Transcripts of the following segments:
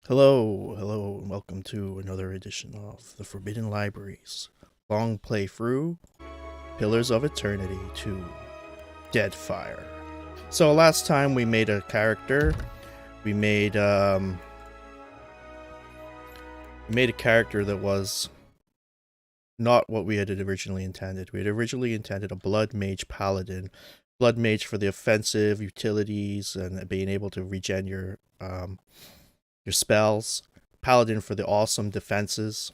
Hello, and welcome to another edition of the Forbidden Libraries long playthrough Pillars of Eternity 2 Deadfire. So last time we made a character. We made a character that was not what we had originally intended. We had originally intended a Blood Mage Paladin. Blood Mage for the offensive utilities and being able to regen your spells. Paladin for the awesome defenses.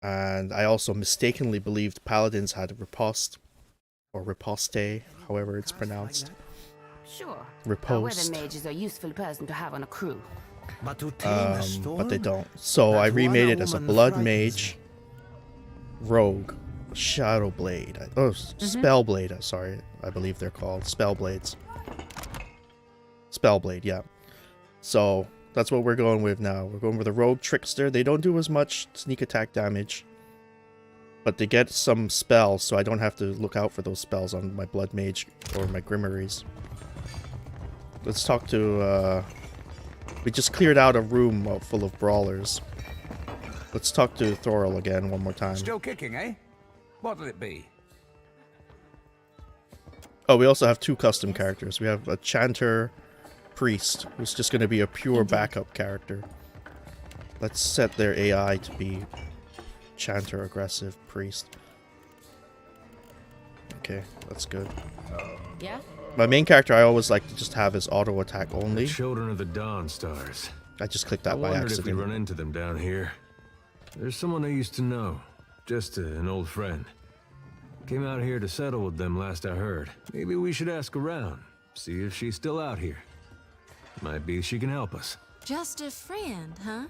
And I also mistakenly believed paladins had riposte, or riposte, however it's pronounced. Sure. Riposte. A weather mage is a useful person to have on a crew. But to tame a storm, but they don't. So I remade it as a Blood Mage Rogue Shadow Blade. Spell Blade, sorry. I believe they're called Spell Blades. Spell Blade, yeah. So that's what we're going with now. We're going with a Rogue Trickster. They don't do as much sneak attack damage, but they get some spells, so I don't have to look out for those spells on my Blood Mage or my Grimoires. Let's talk to, we just cleared out a room full of brawlers. Let's talk to Thoril again one more time. Still kicking, eh? What'll it be? Oh, we also have two custom characters. We have a Chanter Priest, who's just going to be a pure backup character. Let's set their AI to be Chanter Aggressive Priest. Okay, that's good. Yeah? My main character I always like to just have his auto attack only. The children of the Dawn Stars. I just clicked that I by wondered accident. if we run into them down here. There's someone I used to know, just an old friend. Came out here to settle with them last I heard. Maybe we should ask around, see if she's still out here. Might be she can help us. Just a friend, huh?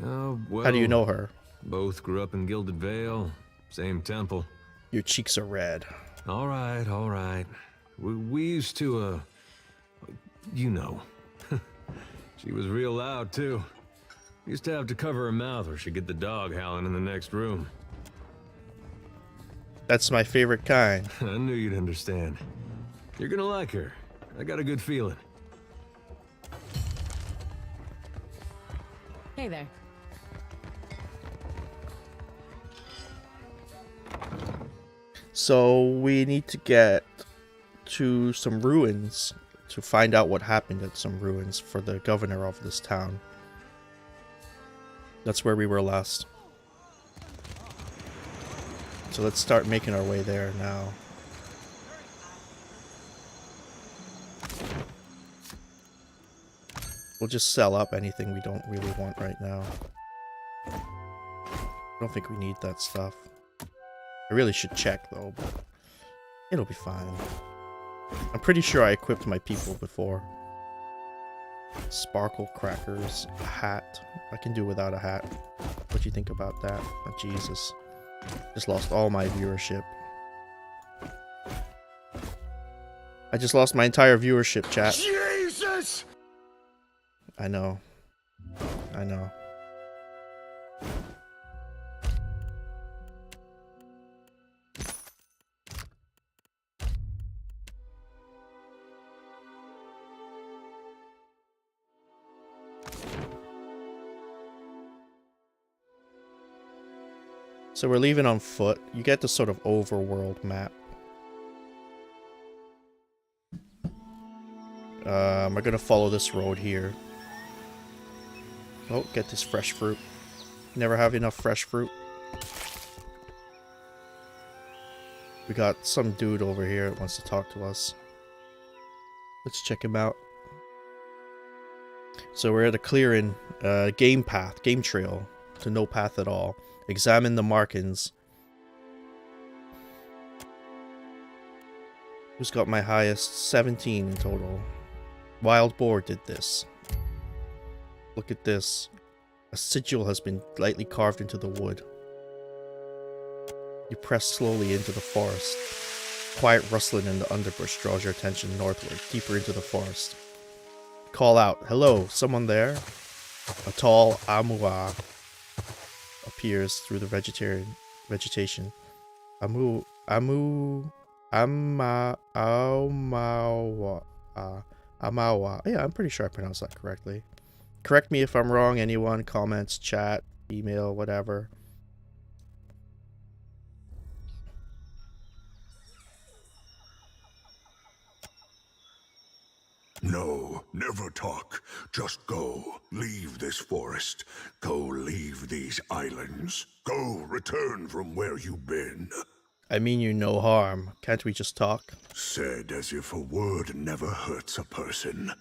Oh, well. How do you know her? Both grew up in Gilded Vale, same temple. Your cheeks are red. All right, all right. We used to, you know. She was real loud, too. Used to have to cover her mouth or she'd get the dog howling in the next room. That's my favorite kind. I knew you'd understand. You're gonna like her. I got a good feeling. Hey there. So we need to get to some ruins to find out what happened at some ruins for the governor of this town. That's where we were last. So let's start making our way there now. We'll just sell up anything we don't really want right now. I don't think we need that stuff. I really should check though, but it'll be fine. I'm pretty sure I equipped my people before. Sparkle crackers, a hat. I can do without a hat. What do you think about that? Oh, Jesus. Just lost all my viewership. I just lost my entire viewership, chat. Jesus! I know. I know. So we're leaving on foot. You get the sort of overworld map. We're gonna follow this road here. Oh, get this fresh fruit. Never have enough fresh fruit. We got some dude over here that wants to talk to us. Let's check him out. So we're at a clearing, game path, game trail to no path at all. Examine the markings. Who's got my highest? 17 in total. Wild Boar did this. Look at this. A sigil has been lightly carved into the wood. You press slowly into the forest. Quiet rustling in the underbrush draws your attention northward, deeper into the forest. Call out, "Hello, someone there?" A tall Amua appears through the vegetation. Amawa. Yeah, I'm pretty sure I pronounced that correctly. Correct me if I'm wrong, anyone. Comments, chat, email, whatever. No, never talk. Just go. Leave this forest. Go leave these islands. Go return from where you've been. I mean you no harm. Can't we just talk? Said as if a word never hurts a person.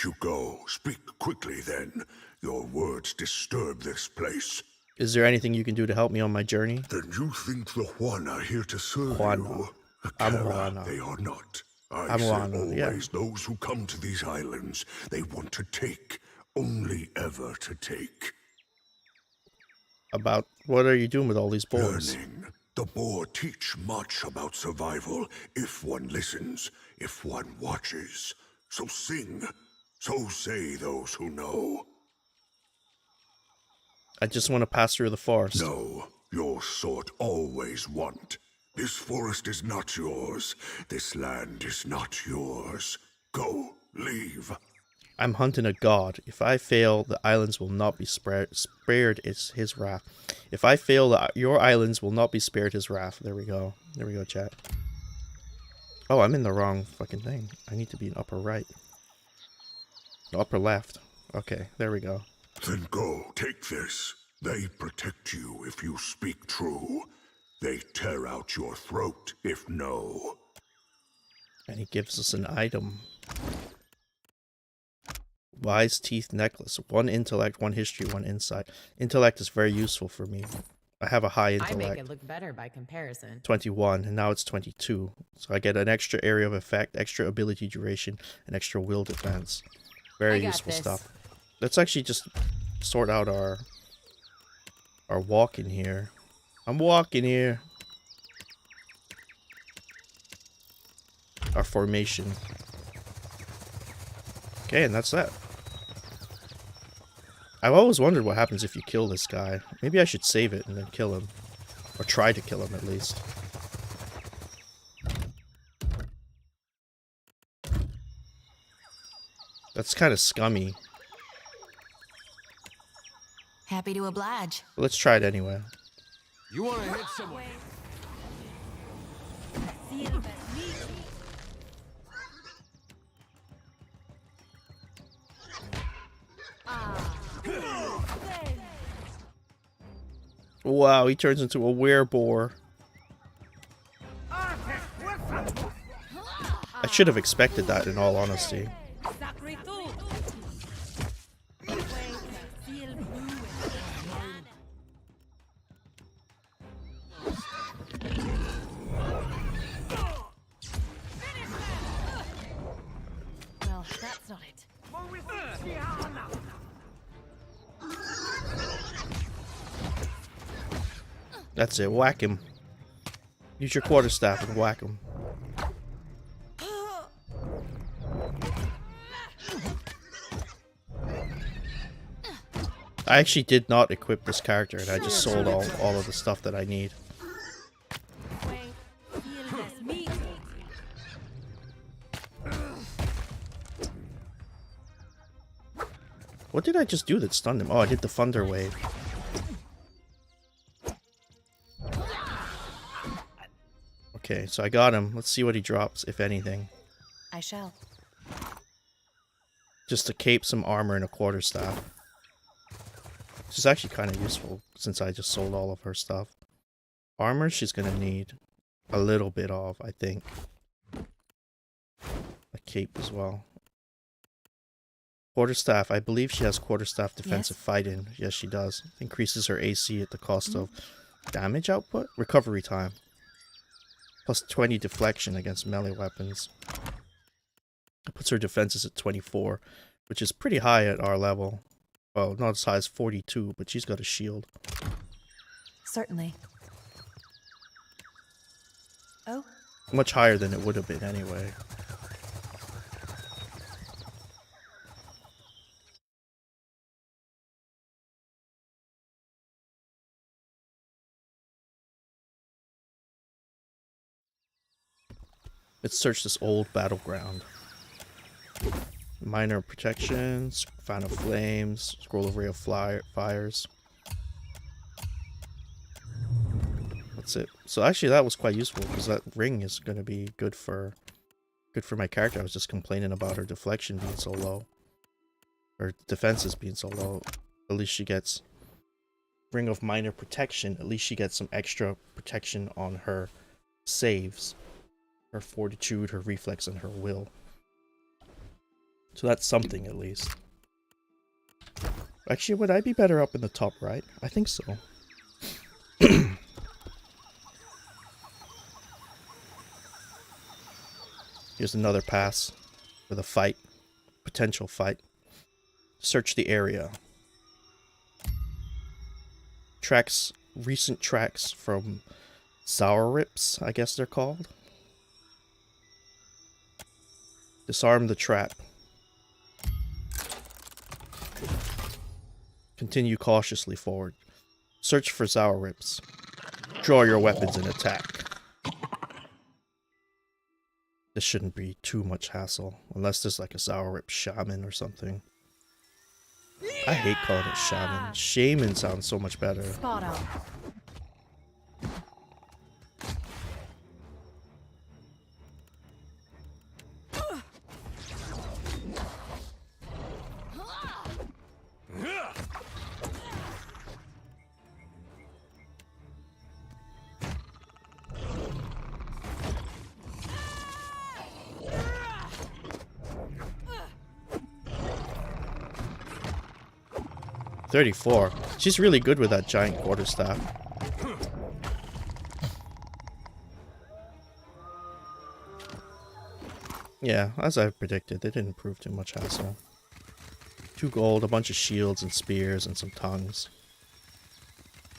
You go. Speak quickly then. Your words disturb this place. Is there anything you can do to help me on my journey? Then you think the Juan are here to serve Juana. you? I'm Akara, Juana. they are not. I'm Said Juana, always yeah. those who come to these islands, they want to take. Only ever to take. About what are you doing with all these boars? Learning. The boar teach much about survival if one listens, if one watches. So sing. So say those who know. I just want to pass through the forest. No, your sort always want. This forest is not yours. This land is not yours. Go, leave. I'm hunting a god. If I fail, the islands will not be spared his wrath. If I fail, your islands will not be spared his wrath. There we go. There we go, chat. Oh, I'm in the wrong fucking thing. I need to be in upper right. No, upper left. Okay, there we go. Then go, take this. They protect you if you speak true. They tear out your throat if no. And he gives us an item. Wise teeth necklace. 1 intellect, 1 history, 1 insight. Intellect is very useful for me. I have a high I intellect. make it look better by comparison. 21, and now it's 22. So I get an extra area of effect, extra ability duration, and extra will defense. Very useful stuff. Let's actually just sort out our walk in here. I'm walking here. Our formation. Okay, and that's that. I've always wondered what happens if you kill this guy. Maybe I should save it and then kill him. Or try to kill him at least. That's kind of scummy. Happy to oblige. But let's try it anyway. You want to hit someone? Wow, he turns into a wereboar. I should have expected that in all honesty. Well, that's not it. That's it, whack him. Use your quarterstaff and whack him. I actually did not equip this character and I just sold all of the stuff that I need. What did I just do that stunned him? Oh, I did the thunder wave. Okay, so I got him. Let's see what he drops, if anything. I shall. Just a cape, some armor, and a quarterstaff. Which is actually kind of useful, since I just sold all of her stuff. Armor she's gonna need a little bit of, I think. A cape as well. Quarterstaff, I believe she has quarterstaff defensive fighting. Yes, she does. Increases her AC at the cost of damage output? Recovery time. Plus 20 deflection against melee weapons. It puts her defenses at 24, which is pretty high at our level. Well, not as high as 42, but she's got a shield. Certainly. Oh? Much higher than it would have been anyway. Let's search this old battleground. Minor protections, fan of flames, scroll of ray of fires. That's it. So actually that was quite useful because that ring is going to be good for my character. I was just complaining about her deflection being so low. Her defenses being so low. At least she gets ring of minor protection. At least she gets some extra protection on her saves. Her fortitude, her reflex, and her will. So that's something at least. Actually, would I be better up in the top right? I think so. Here's another pass for the fight. Potential fight. Search the area. Tracks, recent tracks from Sour Rips, I guess they're called. Disarm the trap. Continue cautiously forward. Search for Sour Rips. Draw your weapons and attack. This shouldn't be too much hassle, unless there's like a Sour Rip Shaman or something. I hate calling it Shaman. Shaman sounds so much better. Spot on. .34. She's really good with that giant quarterstaff. Yeah, as I predicted, they didn't prove too much hassle. 2 gold, a bunch of shields and spears, and some tongues.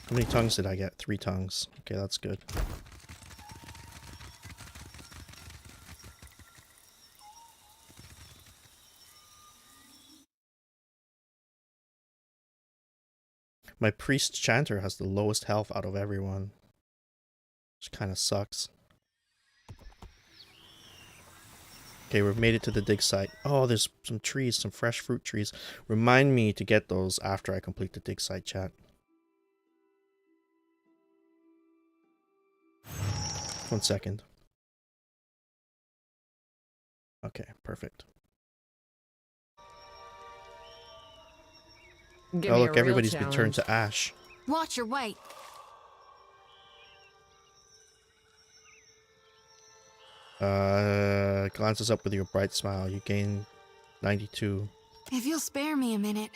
How many tongues did I get? 3 tongues. Okay, that's good. My priest chanter has the lowest health out of everyone, which kind of sucks. Okay, we've made it to the dig site. Oh, there's some trees, some fresh fruit trees. Remind me to get those after I complete the dig site, chat. 1 second. Okay, perfect. Give Oh me a look, real everybody's been turned challenge. to ash. Watch your weight. Glances up with your bright smile. You gain 92. If you'll spare me a minute,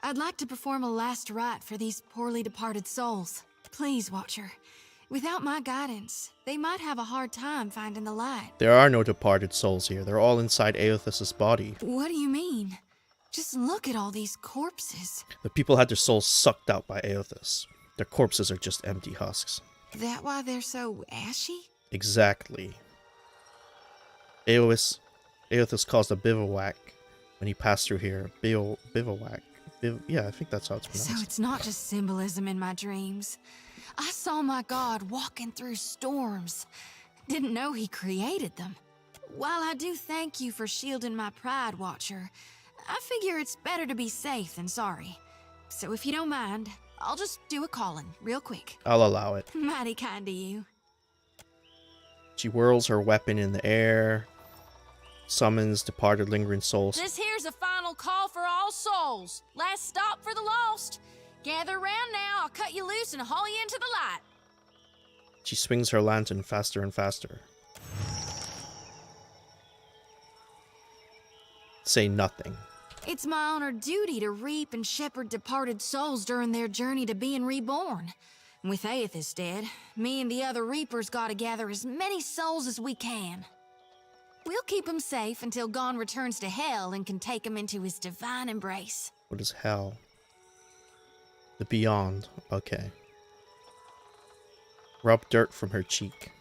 I'd like to perform a last rite for these poorly departed souls. Please, Watcher. Without my guidance, they might have a hard time finding the light. There are no departed souls here. They're all inside Aothus's body. What do you mean? Just look at all these corpses. The people had their souls sucked out by Aothus. Their corpses are just empty husks. That why they're so ashy? Exactly. Aothus caused a bivouac when he passed through here. Bivouac. Yeah, I think that's how it's pronounced. So it's not just symbolism in my dreams. I saw my god walking through storms. Didn't know he created them. While I do thank you for shielding my pride, Watcher, I figure it's better to be safe than sorry. So if you don't mind, I'll just do a calling real quick. I'll allow it. Mighty kind of you. She whirls her weapon in the air, summons departed lingering souls. This here's a final call for all souls. Last stop for the lost. Gather round now, I'll cut you loose and haul you into the light. She swings her lantern faster and faster. Say nothing. It's my honored duty to reap and shepherd departed souls during their journey to being reborn. With Aothus dead, me and the other reapers gotta gather as many souls as we can. We'll keep him safe until Gon returns to hell and can take him into his divine embrace. What is hell? The beyond. Okay. Rub dirt from her cheek.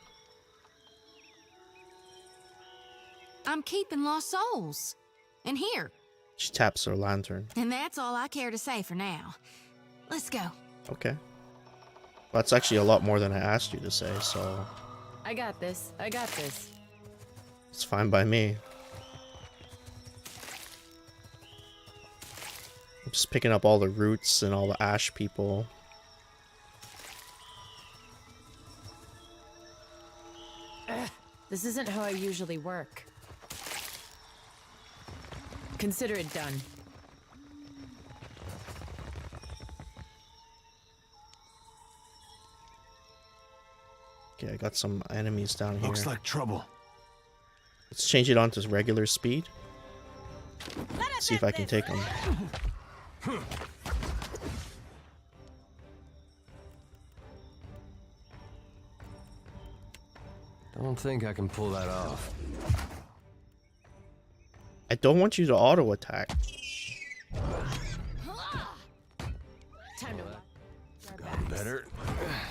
I'm keeping lost souls. And here. She taps her lantern. And that's all I care to say for now. Let's go. Okay. Well, that's actually a lot more than I asked you to say, so I got this. I got this. it's fine by me. Just picking up all the roots and all the ash people. This isn't how I usually work. Consider it done. Okay, I got some enemies down here. Looks like trouble. Let's change it on to regular speed. See if I can take them. Don't think I can pull that off. I don't want you to auto attack. Time to Gotten better.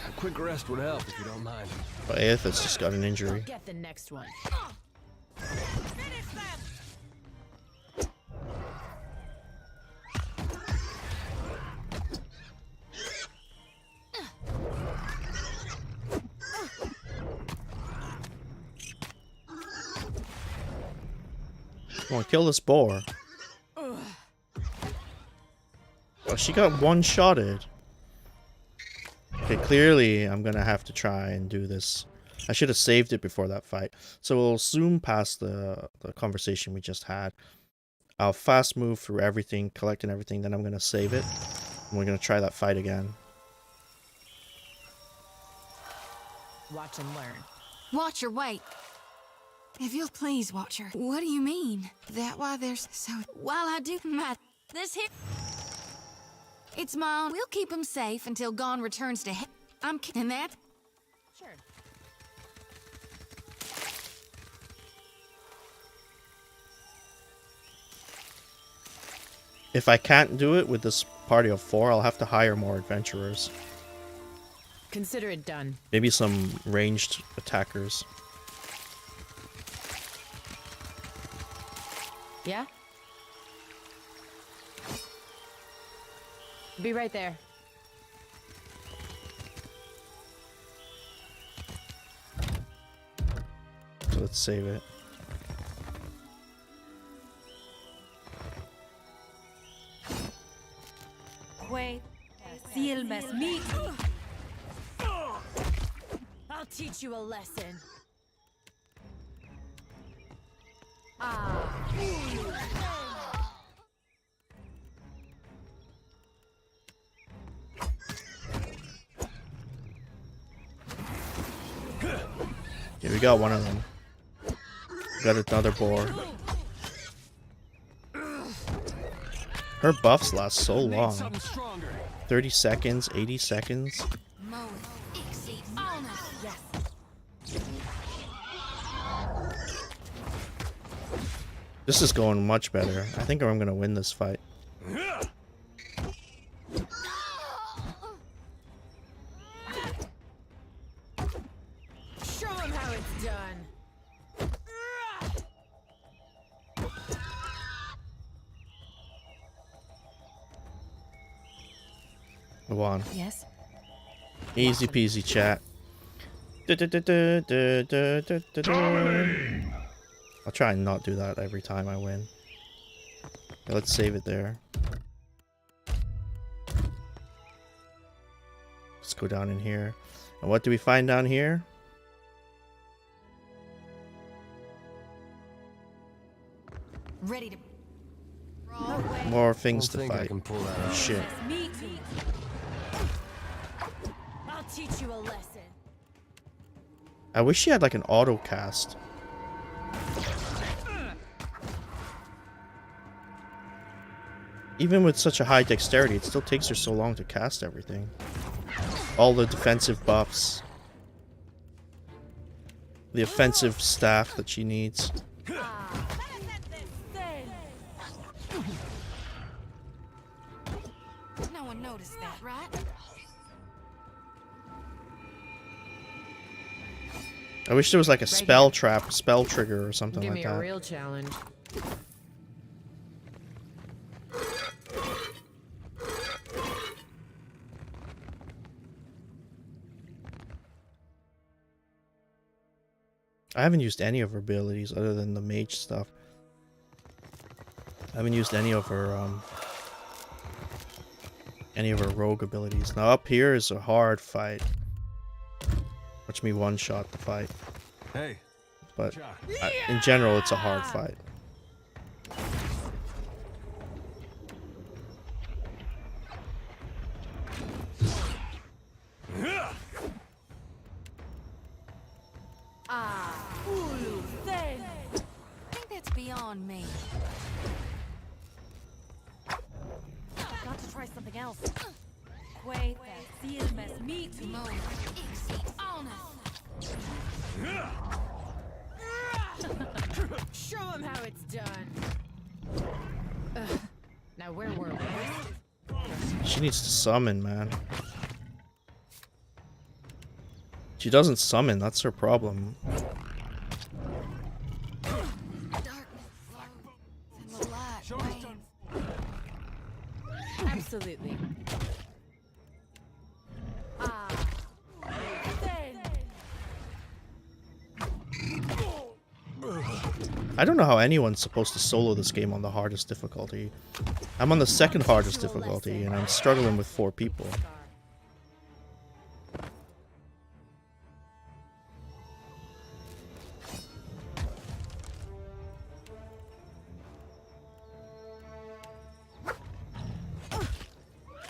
A quick rest would help if you don't mind. But Aethel's just got an injury. get the next one. Come on, kill this boar. Oh, she got one-shotted. Okay, clearly I'm gonna have to try and do this. I should have saved it before that fight. So we'll zoom past the conversation we just had. I'll fast move through everything, collecting everything, then I'm gonna save it. And we're gonna try that fight again. Watch and learn. Watcher, wait. If you'll please, Watcher. What do you mean? That why there's so... While I do my... This here... It's my own. We'll keep him safe until Gon returns to... I'm kidding that. Sure. If I can't do it with this party of 4, I'll have to hire more adventurers. Consider it done. Maybe some ranged attackers. Yeah? Be right there. So let's save it. Wait. Seal must meet. I'll teach you a lesson. Yeah, we got one of them. We got another boar. Her buffs last so long. 30 seconds, 80 seconds. This is going much better. I think I'm gonna win this fight. Show him how it's done. Go on. Yes? Easy peasy, chat. I'll try and not do that every time I win. Okay, let's save it there. Let's go down in here. And what do we find down here? Ready to... More things to Don't think I fight. can pull that off. Shit. Meet. I'll teach you a lesson. I wish she had like an auto cast. Even with such a high dexterity, it still takes her so long to cast everything. All the defensive buffs. The offensive staff that she needs. No one noticed that, right? I wish there was like a spell trap, spell trigger or something Give like me a that. real challenge. I haven't used any of her abilities other than the mage stuff. I haven't used any of her any of her rogue abilities. Now up here is a hard fight. Watch me one-shot the fight. Hey, But in general, it's a hard fight. I think that's beyond me. I've got to try something else. Wait, seal must meet me. Mo, exit on Show him how it's done. Ugh. Now where were we? She needs to summon, man. She doesn't summon, that's her problem. darkness flows and the light wanes. Absolutely. I don't know how anyone's supposed to solo this game on the hardest difficulty. I'm on the second hardest difficulty, and I'm struggling with 4 people.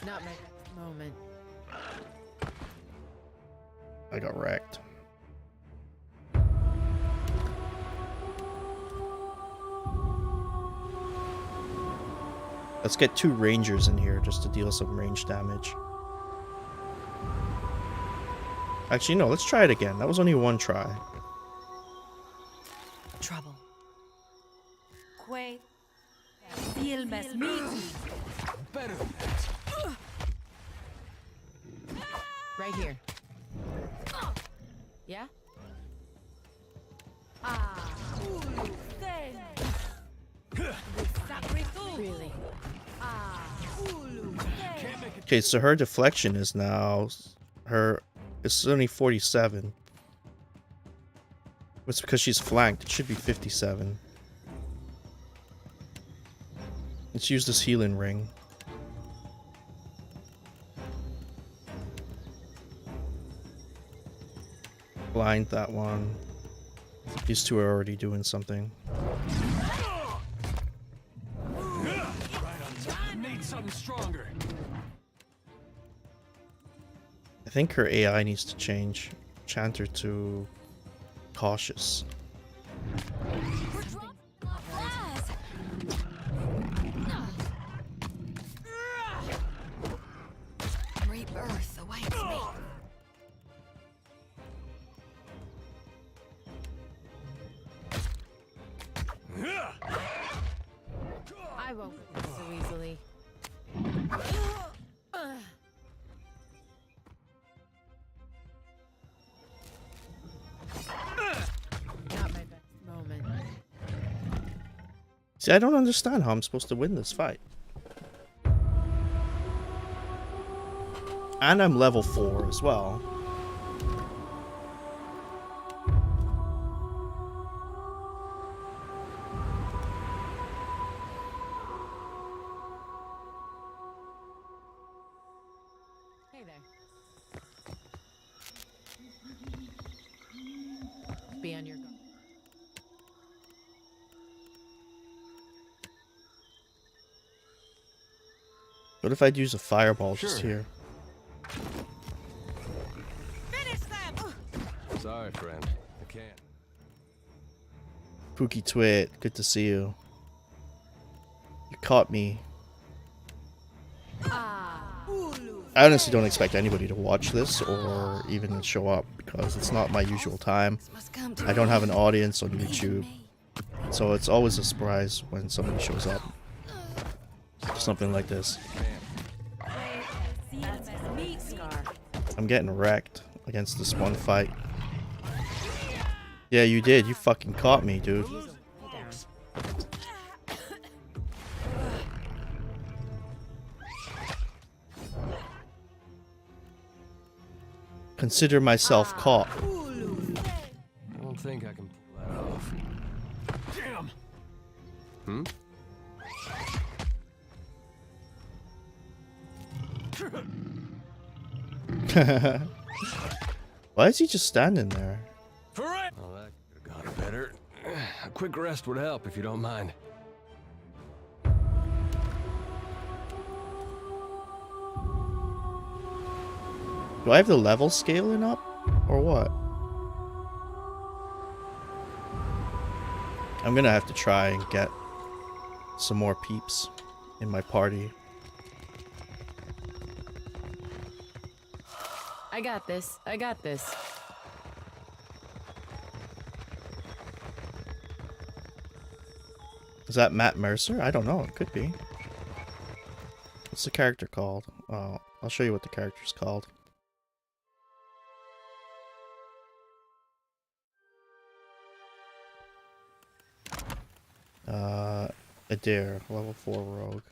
Not my moment. I got wrecked. Let's get 2 rangers in here just to deal some range damage. Actually, no, let's try it again. That was only 1 try. Trouble. Wait, seal must meet me. Better than that. Right here. Yeah? Really? Okay, so her deflection is now it's only 47. It's because she's flanked. It should be 57. Let's use this healing ring. Blind that one. These 2 are already doing something. need something stronger. I think her AI needs to change. Chant her to cautious. Rebirth awaits me. I won't quit so easily. Not my best moment. See, I don't understand how I'm supposed to win this fight. And I'm level 4 as well. Hey there. Be on your guard. What if I'd use a fireball just here? Finish them! Sorry, friend. I can't. Pookie Twit, good to see you. You caught me. I honestly don't expect anybody to watch this or even show up because it's not my usual time. Must come to I don't have an me. audience on Believe in YouTube, me. so it's always a surprise when somebody shows up. Something like this. Seal must meet me. Scar. I'm getting wrecked against this one fight. Yeah, you did. You fucking caught me, dude. Consider myself caught. I don't think I can pull that off. Damn! Hmm? Why is he just standing there? For it! Well, that could have gone better. A quick rest would help if you don't mind. Do I have the level scaling up? Or what? I'm gonna have to try and get some more peeps in my party. I got this. I got this. Is that Matt Mercer? I don't know. It could be. What's the character called? Oh, I'll show you what the character's called. Adair, level 4 rogue.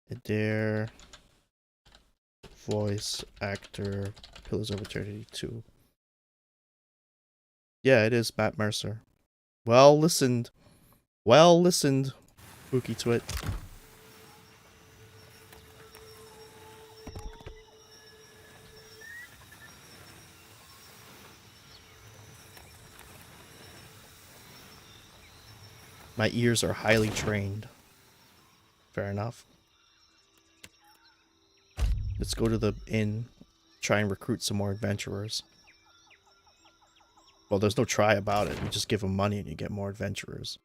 Adair, voice actor, Pillars of Eternity 2. Yeah, it is Matt Mercer. Well listened. Well listened, Spooky Twit. My ears are highly trained. Fair enough. Let's go to the inn, try and recruit some more adventurers. Well, there's no try about it. You just give them money and you get more adventurers.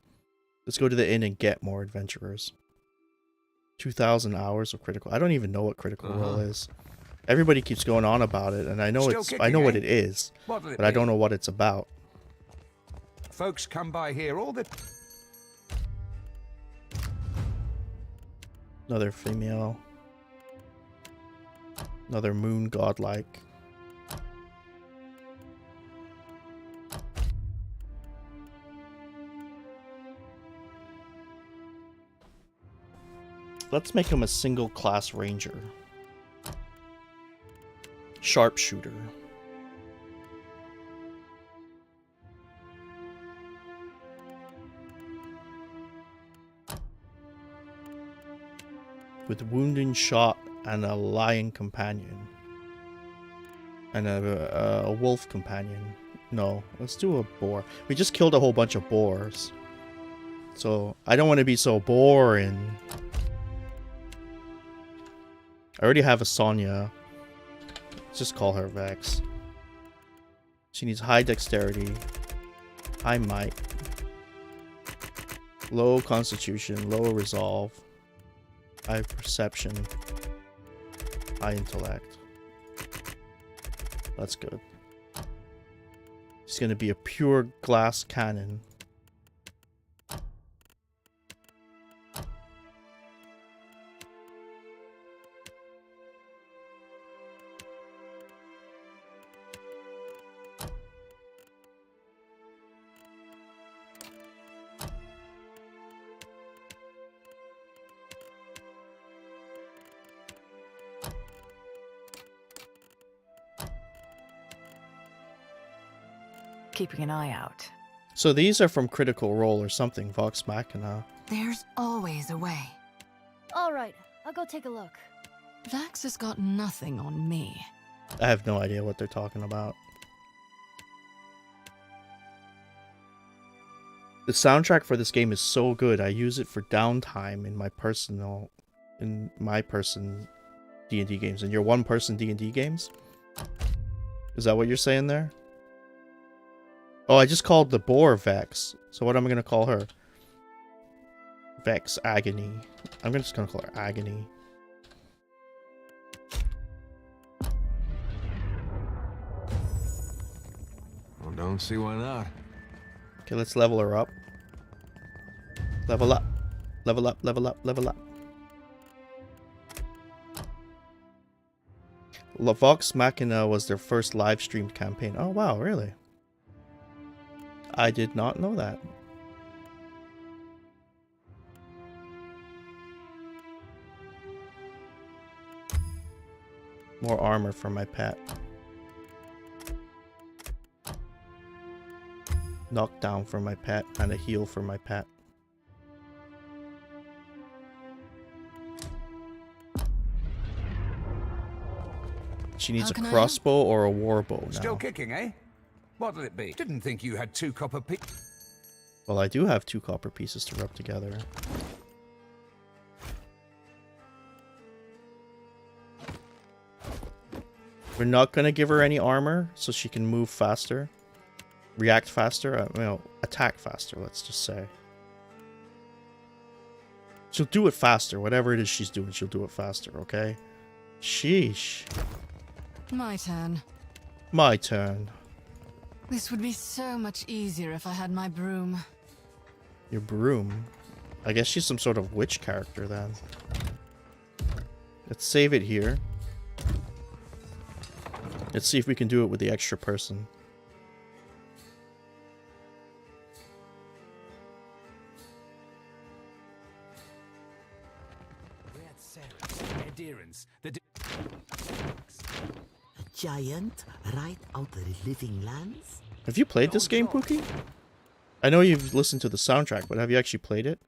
Let's go to the inn and get more adventurers. 2,000 hours of critical. I don't even know what critical role is. Everybody keeps going on about it, and I know I know what it is, but I don't know what it's about. Folks come by here all the... Another female. Another moon godlike. Let's make him a single class ranger. Sharpshooter. With wounding shot and a lion companion. And a wolf companion. No, let's do a boar. We just killed a whole bunch of boars. So, I don't want to be so boring. I already have a Sonya. Let's just call her Vex. She needs high dexterity, high might, low constitution, low resolve, high perception, high intellect. That's good. She's gonna be a pure glass cannon. Keeping an eye out. So these are from Critical Role or something, Vox Machina. There's always a way. All right, I'll go take a look. Vax has got nothing on me. I have no idea what they're talking about. The soundtrack for this game is so good. I use it for downtime in my person D&D games. In your one-person D&D games? Is that what you're saying there? Oh, I just called the boar Vex. So what am I going to call her? Vex Agony. I'm just going to call her Agony. Well, don't see why not. Okay, let's level her up. Level up. Level up, level up, level up. Vox Machina was their first live streamed campaign. Oh, wow, really? I did not know that. More armor for my pet. Knockdown for my pet and a heal for my pet. She needs How a can I help? crossbow or a warbow now. Still kicking, eh? What'll it be? Didn't think you had 2 copper pieces. Well, I do have 2 copper pieces to rub together. We're not going to give her any armor so she can move faster. React faster. Well, attack faster, let's just say. She'll do it faster. Whatever it is she's doing, she'll do it faster, okay? Sheesh. My turn. My turn. This would be so much easier if I had my broom. Your broom. I guess she's some sort of witch character then. Let's save it here. Let's see if we can do it with the extra person. A giant right out of the living lands? Have you played this game, Pookie? I know you've listened to the soundtrack, but have you actually played it?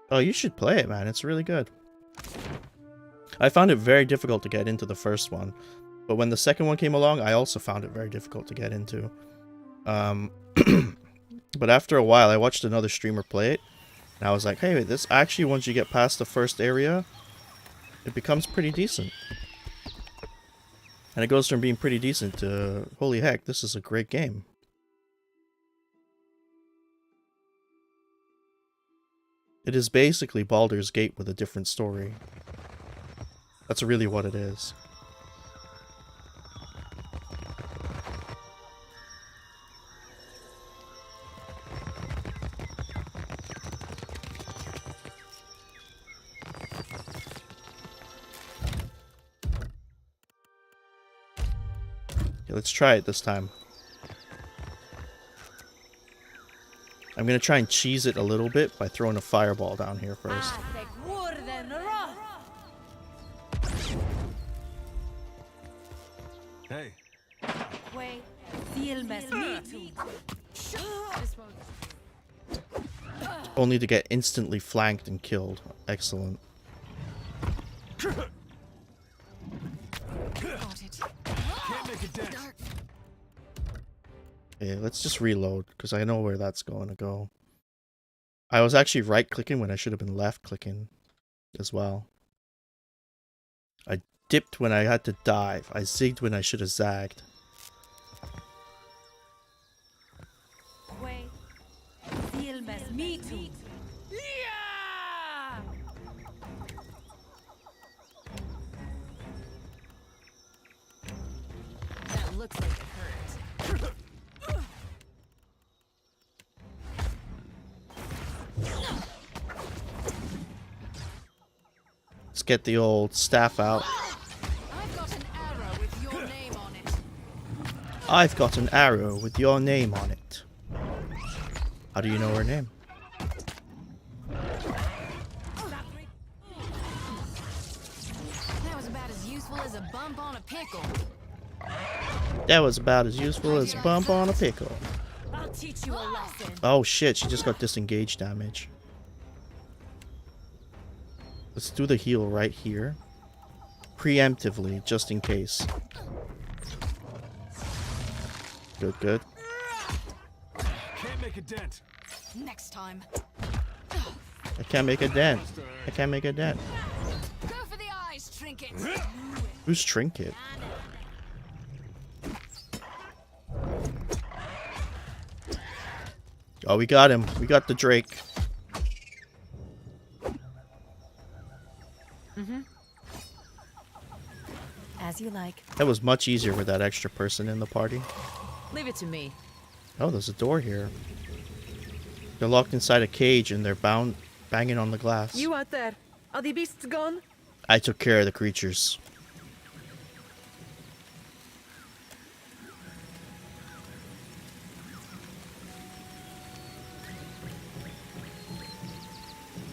Oh, you should play it, man. It's really good. I found it very difficult to get into the first one, but when the second one came along, I also found it very difficult to get into. But after a while, I watched another streamer play it, and I was like, hey, this actually, once you get past the first area, it becomes pretty decent. And it goes from being pretty decent to, holy heck, this is a great game. It is basically Baldur's Gate with a different story. That's really what it is. Okay, let's try it this time. I'm gonna try and cheese it a little bit by throwing a fireball down here first. Hey. Only to get instantly flanked and killed. Excellent. Can't make a dent. Okay, let's just reload, because I know where that's going to go. I was actually right-clicking when I should have been left-clicking as well. I dipped when I had to dive. I zigged when I should have zagged. That looks like it hurt. Let's get the old staff out. I've got an arrow with your name on it. I've got an arrow with your name on it. How do you know her name? That was about as useful as a bump on a pickle. That was about as useful as a bump on a pickle. I'll teach you a lesson. Oh shit, she just got disengaged damage. Let's do the heal right here. Preemptively, just in case. Good, good. Can't make a dent. Next time. I can't make a dent. I can't make a dent. Go for the eyes, Trinket. Who's Trinket? Oh, we got him. We got the Drake. As you like. That was much easier with that extra person in the party. Leave it to me. Oh, there's a door here. They're locked inside a cage and they're banging on the glass. You out there? Are the beasts gone? I took care of the creatures.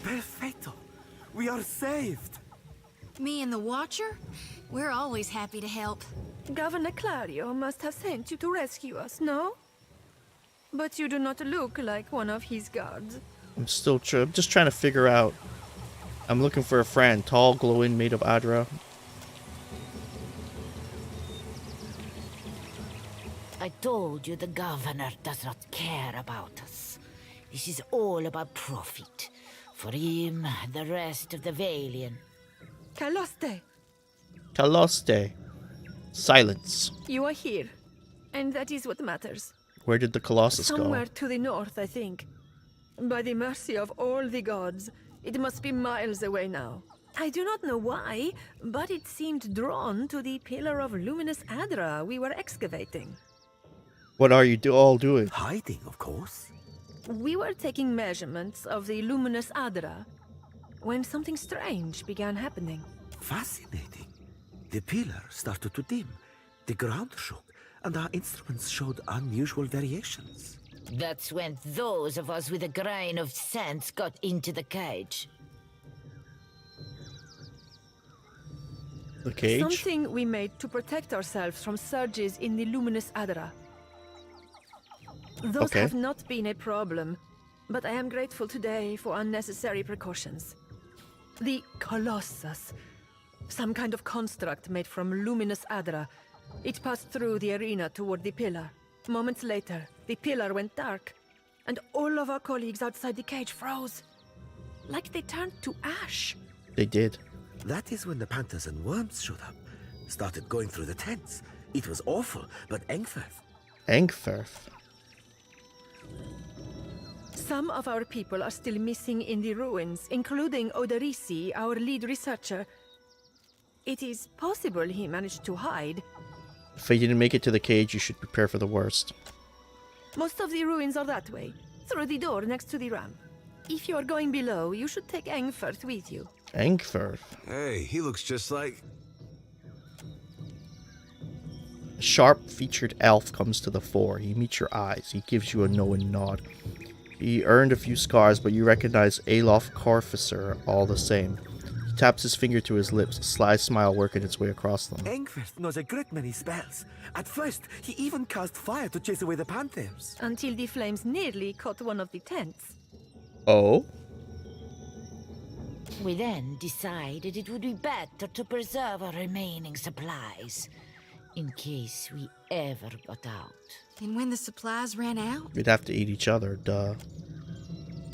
Perfecto. We are saved. Me and the Watcher? We're always happy to help. Governor Clario must have sent you to rescue us, no? But you do not look like one of his guards. I'm just trying to figure out. I'm looking for a friend. Tall, glowing, made of Adra. I told you the governor does not care about us. This is all about profit. For him, the rest of the Valian. Caloste, Caloste. Silence. you are here. And that is what matters. Where did the Colossus Somewhere go? to the north, I think. By the mercy of all the gods, it must be miles away now. I do not know why, but it seemed drawn to the pillar of luminous Adra we were excavating. What are you all doing? Hiding, of course. We were taking measurements of the luminous Adra when something strange began happening. Fascinating. The pillar started to dim, the ground shook, and our instruments showed unusual variations. That's when those of us with a grain of sense got into the cage. The cage? Something we made to protect ourselves from surges in the luminous Adra. Those Okay. have not been a problem, but I am grateful today for unnecessary precautions. The Colossus, some kind of construct made from luminous Adra. It passed through the arena toward the pillar. Moments later, the pillar went dark, and all of our colleagues outside the cage froze. Like they turned to ash. They did. That is when the panthers and worms showed up. Started going through the tents. It was awful, but Engfirth. Engfirth. Some of our people are still missing in the ruins, including Oderisi, our lead researcher. It is possible he managed to hide. If you didn't make it to the cage, you should prepare for the worst. Most of the ruins are that way, through the door next to the ramp. If you are going below, you should take Engfirth with you. Engfirth. Hey, he looks just like... A sharp-featured elf comes to the fore. He meets your eyes. He gives you a knowing nod. He earned a few scars, but you recognize Alof Corficer all the same. He taps his finger to his lips, a sly smile working its way across them. Engfirth knows a great many spells. At first, he even cast fire to chase away the panthers. Until the flames nearly caught one of the tents. Oh? We then decided it would be better to preserve our remaining supplies, in case we ever got out. And when the supplies ran out? We'd have to eat each other, duh.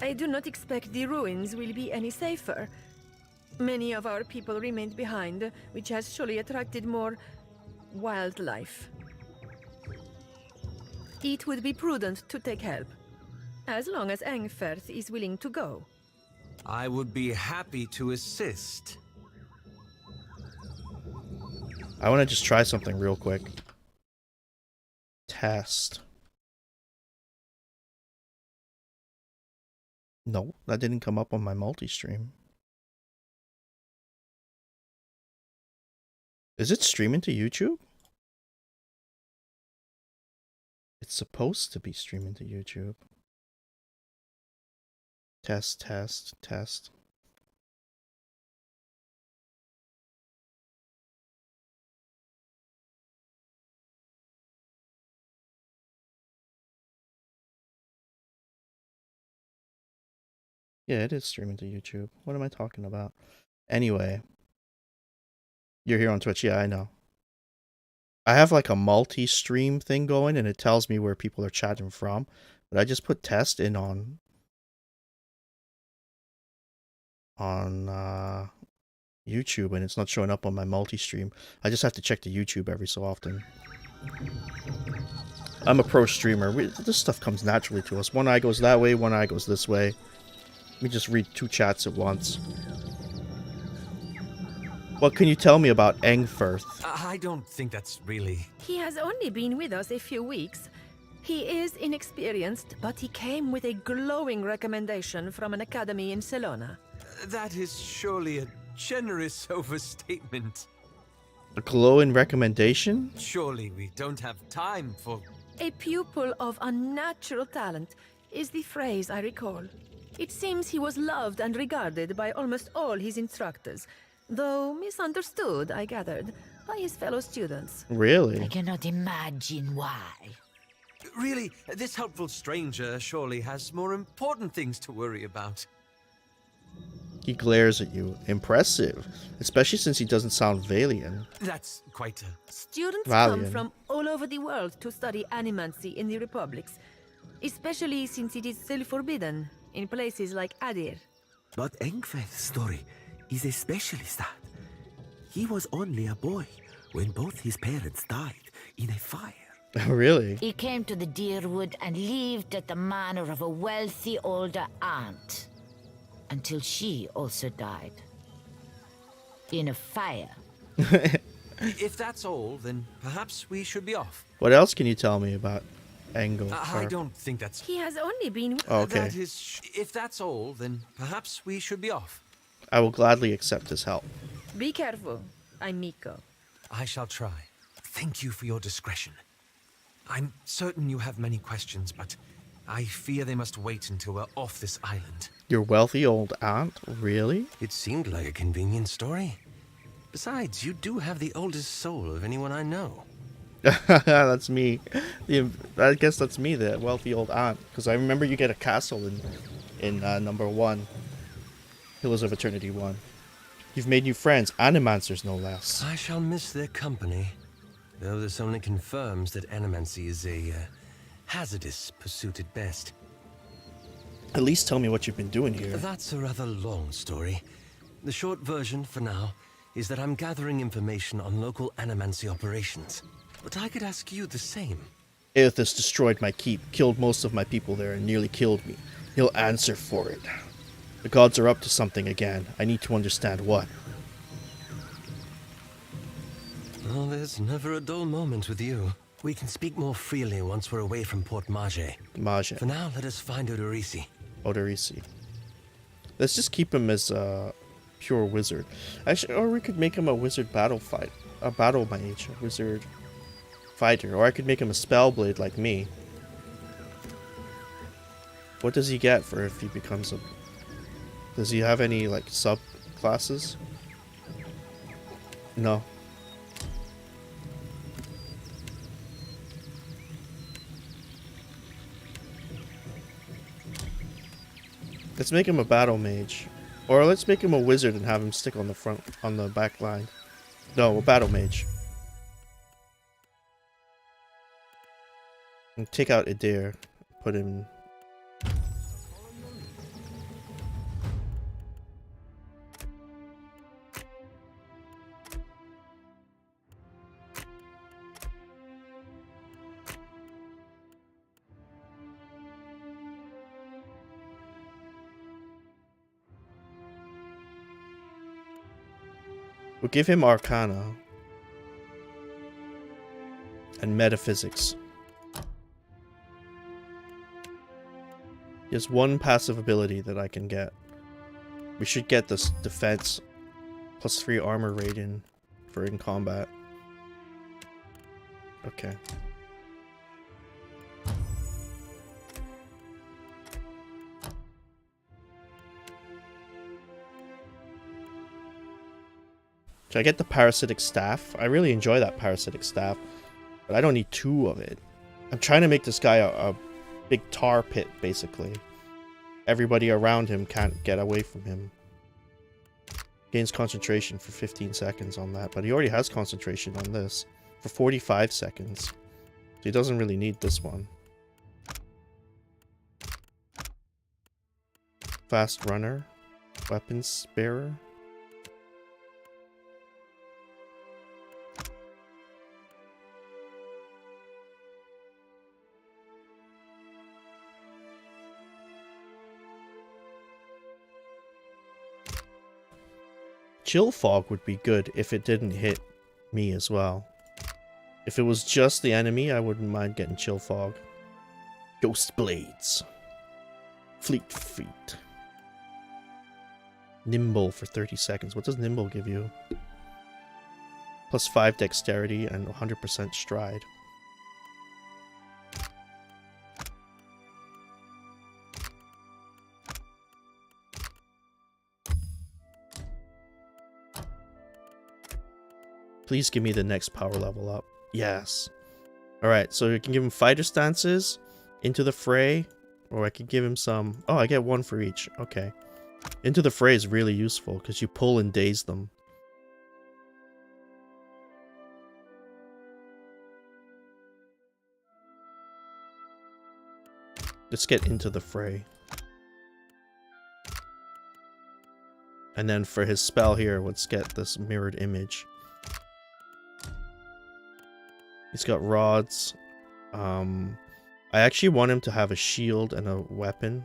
I do not expect the ruins will be any safer. Many of our people remained behind, which has surely attracted more wildlife. It would be prudent to take help, as long as Engfirth is willing to go. I would be happy to assist. I want to just try something real quick. Test. No, that didn't come up on my multi-stream. Is it streaming to YouTube? It's supposed to be streaming to YouTube. Test, test, test. Yeah, it is streaming to YouTube. What am I talking about? Anyway. You're here on Twitch. Yeah, I know. I have like a multi-stream thing going and it tells me where people are chatting from. But I just put test in on YouTube and it's not showing up on my multi-stream. I just have to check the YouTube every so often. I'm a pro streamer. This stuff comes naturally to us. One eye goes that way, one eye goes this way. Let me just read two chats at once. What can you tell me about Engfirth? I don't think that's really... He has only been with us a few weeks. He is inexperienced, but he came with a glowing recommendation from an academy in Celona. That is surely a generous overstatement. A glowing recommendation? Surely we don't have time for... A pupil of unnatural talent is the phrase I recall. It seems he was loved and regarded by almost all his instructors, though misunderstood, I gathered, by his fellow students. Really? I cannot imagine why. Really, this helpful stranger surely has more important things to worry about. He glares at you. Impressive. Especially since he doesn't sound Valian. That's quite a... Students Valiant. come from all over the world to study animancy in the republics, especially since it is still forbidden in places like Adir. But Engfeth's story is especially sad. He was only a boy when both his parents died in a fire. Really? He came to the Deerwood and lived at the manor of a wealthy older aunt. Until she also died. In a fire. If that's all, then perhaps we should be off. What else can you tell me about Engel? I don't think that's... He has only been... Okay. That is... If that's all, then perhaps we should be off. I will gladly accept his help. Be careful, I'm Miko. I shall try. Thank you for your discretion. I'm certain you have many questions, but I fear they must wait until we're off this island. Your wealthy old aunt? Really? It seemed like a convenient story. Besides, you do have the oldest soul of anyone I know. That's me. I guess that's me, the wealthy old aunt. Because I remember you get a castle in number 1. Pillars of Eternity 1. You've made new friends, animancers no less. I shall miss their company. Though this only confirms that animancy is a hazardous pursuit at best. At least tell me what you've been doing here. That's a rather long story. The short version, for now, is that I'm gathering information on local animancy operations. But I could ask you the same. Aethys destroyed my keep, killed most of my people there, and nearly killed me. He'll answer for it. The gods are up to something again. I need to understand what. Oh, there's never a dull moment with you. We can speak more freely once we're away from Port Mage. Mage. For now, let us find Odorisi. Odorisi. Let's just keep him as a pure wizard. Actually, or we could make him a wizard battle mage, a wizard fighter. Or I could make him a spellblade like me. What does he get for if he becomes a... Does he have any, like, sub-classes? No. Let's make him a battle mage. Or let's make him a wizard and have him stick on the back line. No, a battle mage. And take out Adair. Put him... We'll give him Arcana and Metaphysics. He has one passive ability that I can get. We should get this defense plus 3 armor rating for in combat. Okay. Should I get the parasitic staff? I really enjoy that parasitic staff, but I don't need 2 of it. I'm trying to make this guy a big tar pit, basically. Everybody around him can't get away from him. Gains concentration for 15 seconds on that, but he already has concentration on this for 45 seconds. So he doesn't really need this one. Fast runner, weapons bearer. Chill Fog would be good if it didn't hit me as well. If it was just the enemy, I wouldn't mind getting Chill Fog. Ghost Blades. Fleet Feet. Nimble for 30 seconds. What does Nimble give you? Plus 5 dexterity and 100% stride. Please give me the next power level up. Yes. Alright, so you can give him fighter stances, into the fray, or I could give him some... Oh, I get one for each. Okay. Into the fray is really useful, because you pull and daze them. Let's get into the fray. And then for his spell here, let's get this mirrored image. He's got rods. I actually want him to have a shield and a weapon.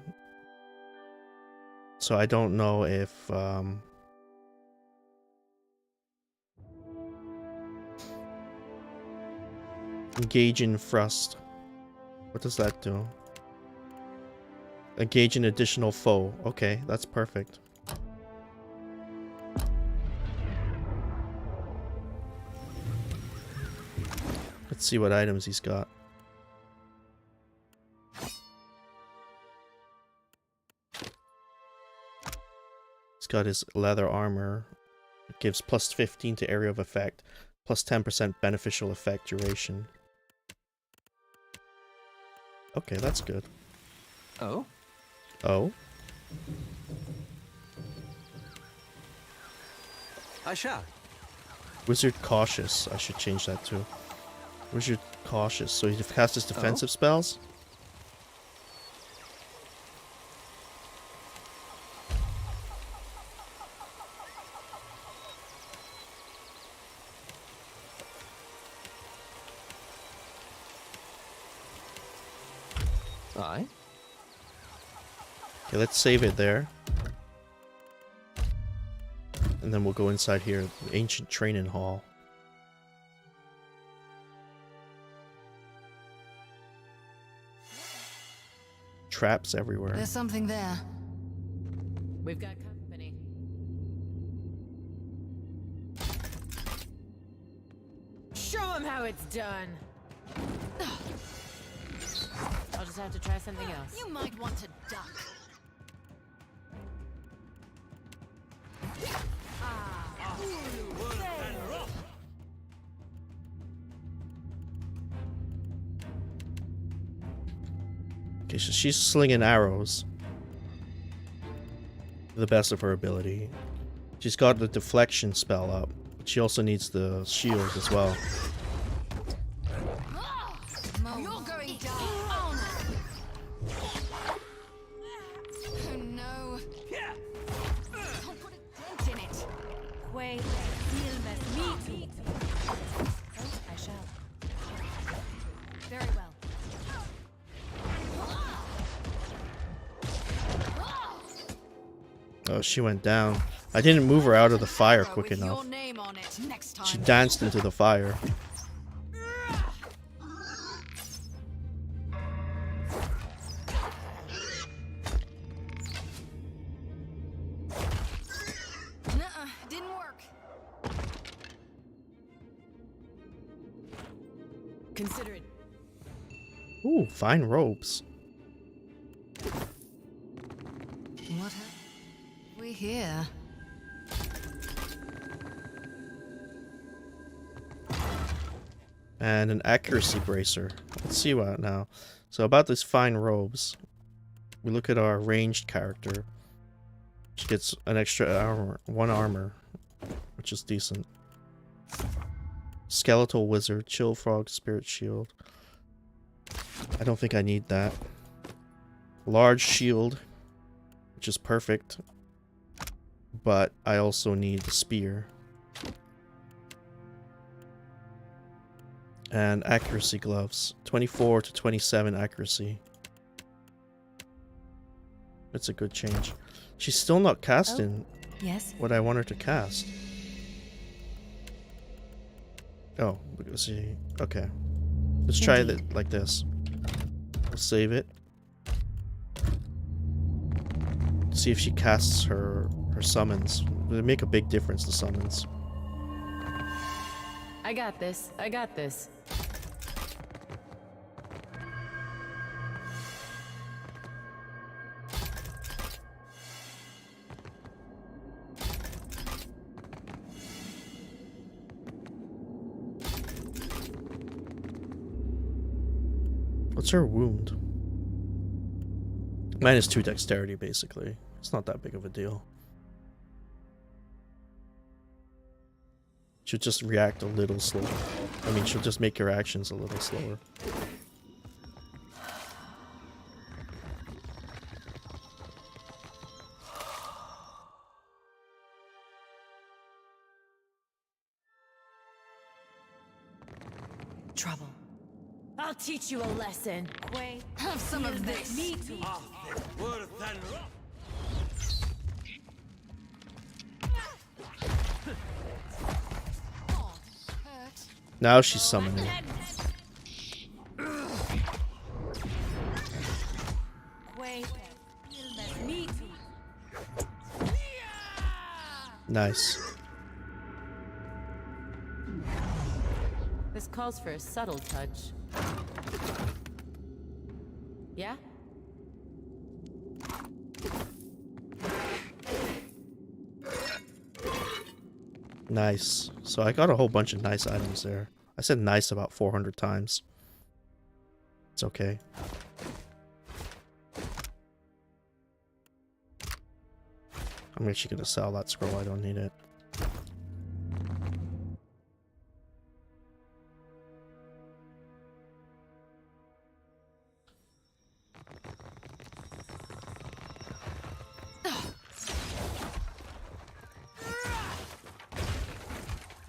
So I don't know if... Engage in thrust. What does that do? Engage an additional foe. Okay, that's perfect. Let's see what items he's got. He's got his leather armor. It gives plus 15 to area of effect, plus 10% beneficial effect duration. Okay, that's good. Oh? Oh? I shall. Wizard Cautious. I should change that too. Wizard Cautious. So he casts his defensive spells? Aye. Okay, let's save it there. And then we'll go inside here. Ancient Training Hall. Traps everywhere. There's something there. We've got company. Show them how it's done. I'll just have to try something else. You might want to duck. Okay, so she's slinging arrows. To the best of her ability. She's got the deflection spell up. But she also needs the shield as well. You're going down. Oh no. Don't put a dent in it. Quay me. Oh, I shall. Very well. Oh, she went down. I didn't move her out of the fire quick With enough. your name on it next time. She danced into the fire. Nuh-uh, didn't work. Consider it. Ooh, fine robes. What have we here? And an accuracy bracer. Let's see what now. So about these fine robes. We look at our ranged character. She gets an extra armor, 1 armor, which is decent. Skeletal Wizard, Chill Frog, Spirit Shield. I don't think I need that. Large Shield, which is perfect. But I also need the Spear. And accuracy gloves. 24 to 27 accuracy. That's a good change. She's still not casting Yes. what I want her to cast. Oh, let's see. Okay. Let's try it like this. We'll save it. See if she casts her summons. They make a big difference, the summons. I got this. I got this. What's her wound? -2 dexterity, basically. It's not that big of a deal. She'll just react a little slower. I mean, she'll just make your actions a little slower. Trouble. I'll teach you a lesson. Quay, Have some of this. me too. Now she's summoning. Quay, me too. Nice. This calls for a subtle touch. Yeah? Nice. So I got a whole bunch of nice items there. I said nice about 400 times. It's okay. I'm actually gonna sell that scroll. I don't need it.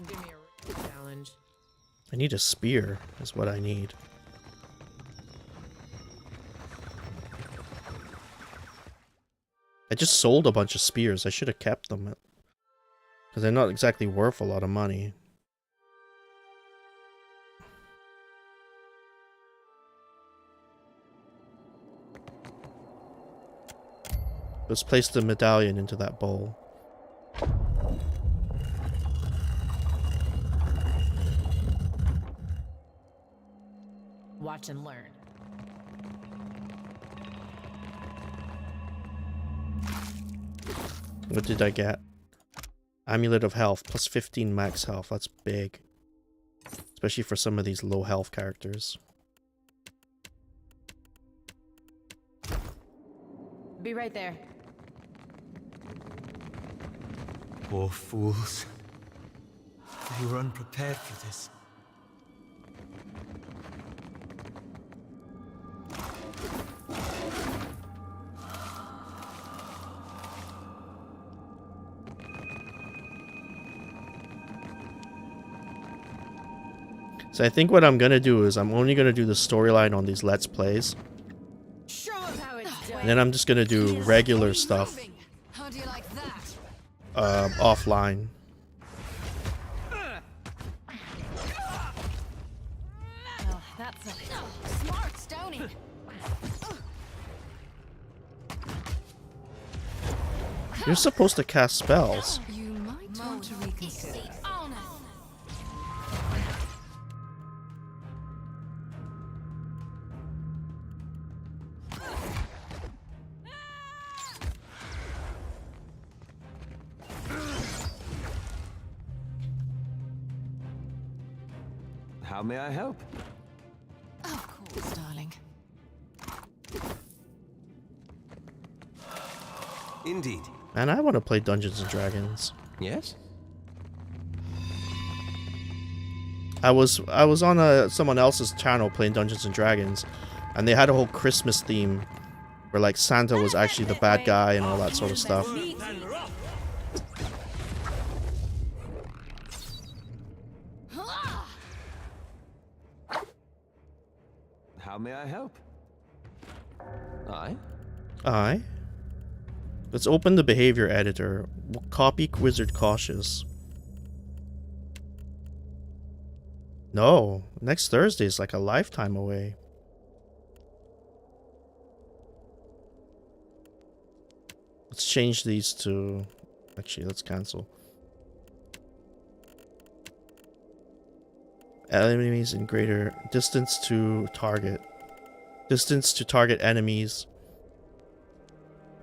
Give me a real challenge. I need a spear, is what I need. I just sold a bunch of spears. I should have kept them. Because they're not exactly worth a lot of money. Let's place the medallion into that bowl. Watch and learn. What did I get? Amulet of Health, plus 15 max health. That's big. Especially for some of these low health characters. Be right there. Poor fools. They were unprepared for this. So I think what I'm gonna do is I'm only gonna do the storyline on these Let's Plays. Show 'em how it's done. And then I'm just gonna do regular stuff How do you like that? offline. Oh, that's a smart stoning. You're supposed to cast spells. You might want to reconsider. How may I help? Of course, darling. Indeed. Man, I want to play Dungeons and Dragons. Yes? I was on someone else's channel playing Dungeons and Dragons, and they had a whole Christmas theme where like Santa was actually the bad guy and all that sort of stuff. How may I help? Aye? Aye. Let's open the behavior editor. We'll copy Wizard Cautious. No, next Thursday is like a lifetime away. Let's change these to... Actually, let's cancel. Enemies in greater distance to target. Distance to target enemies.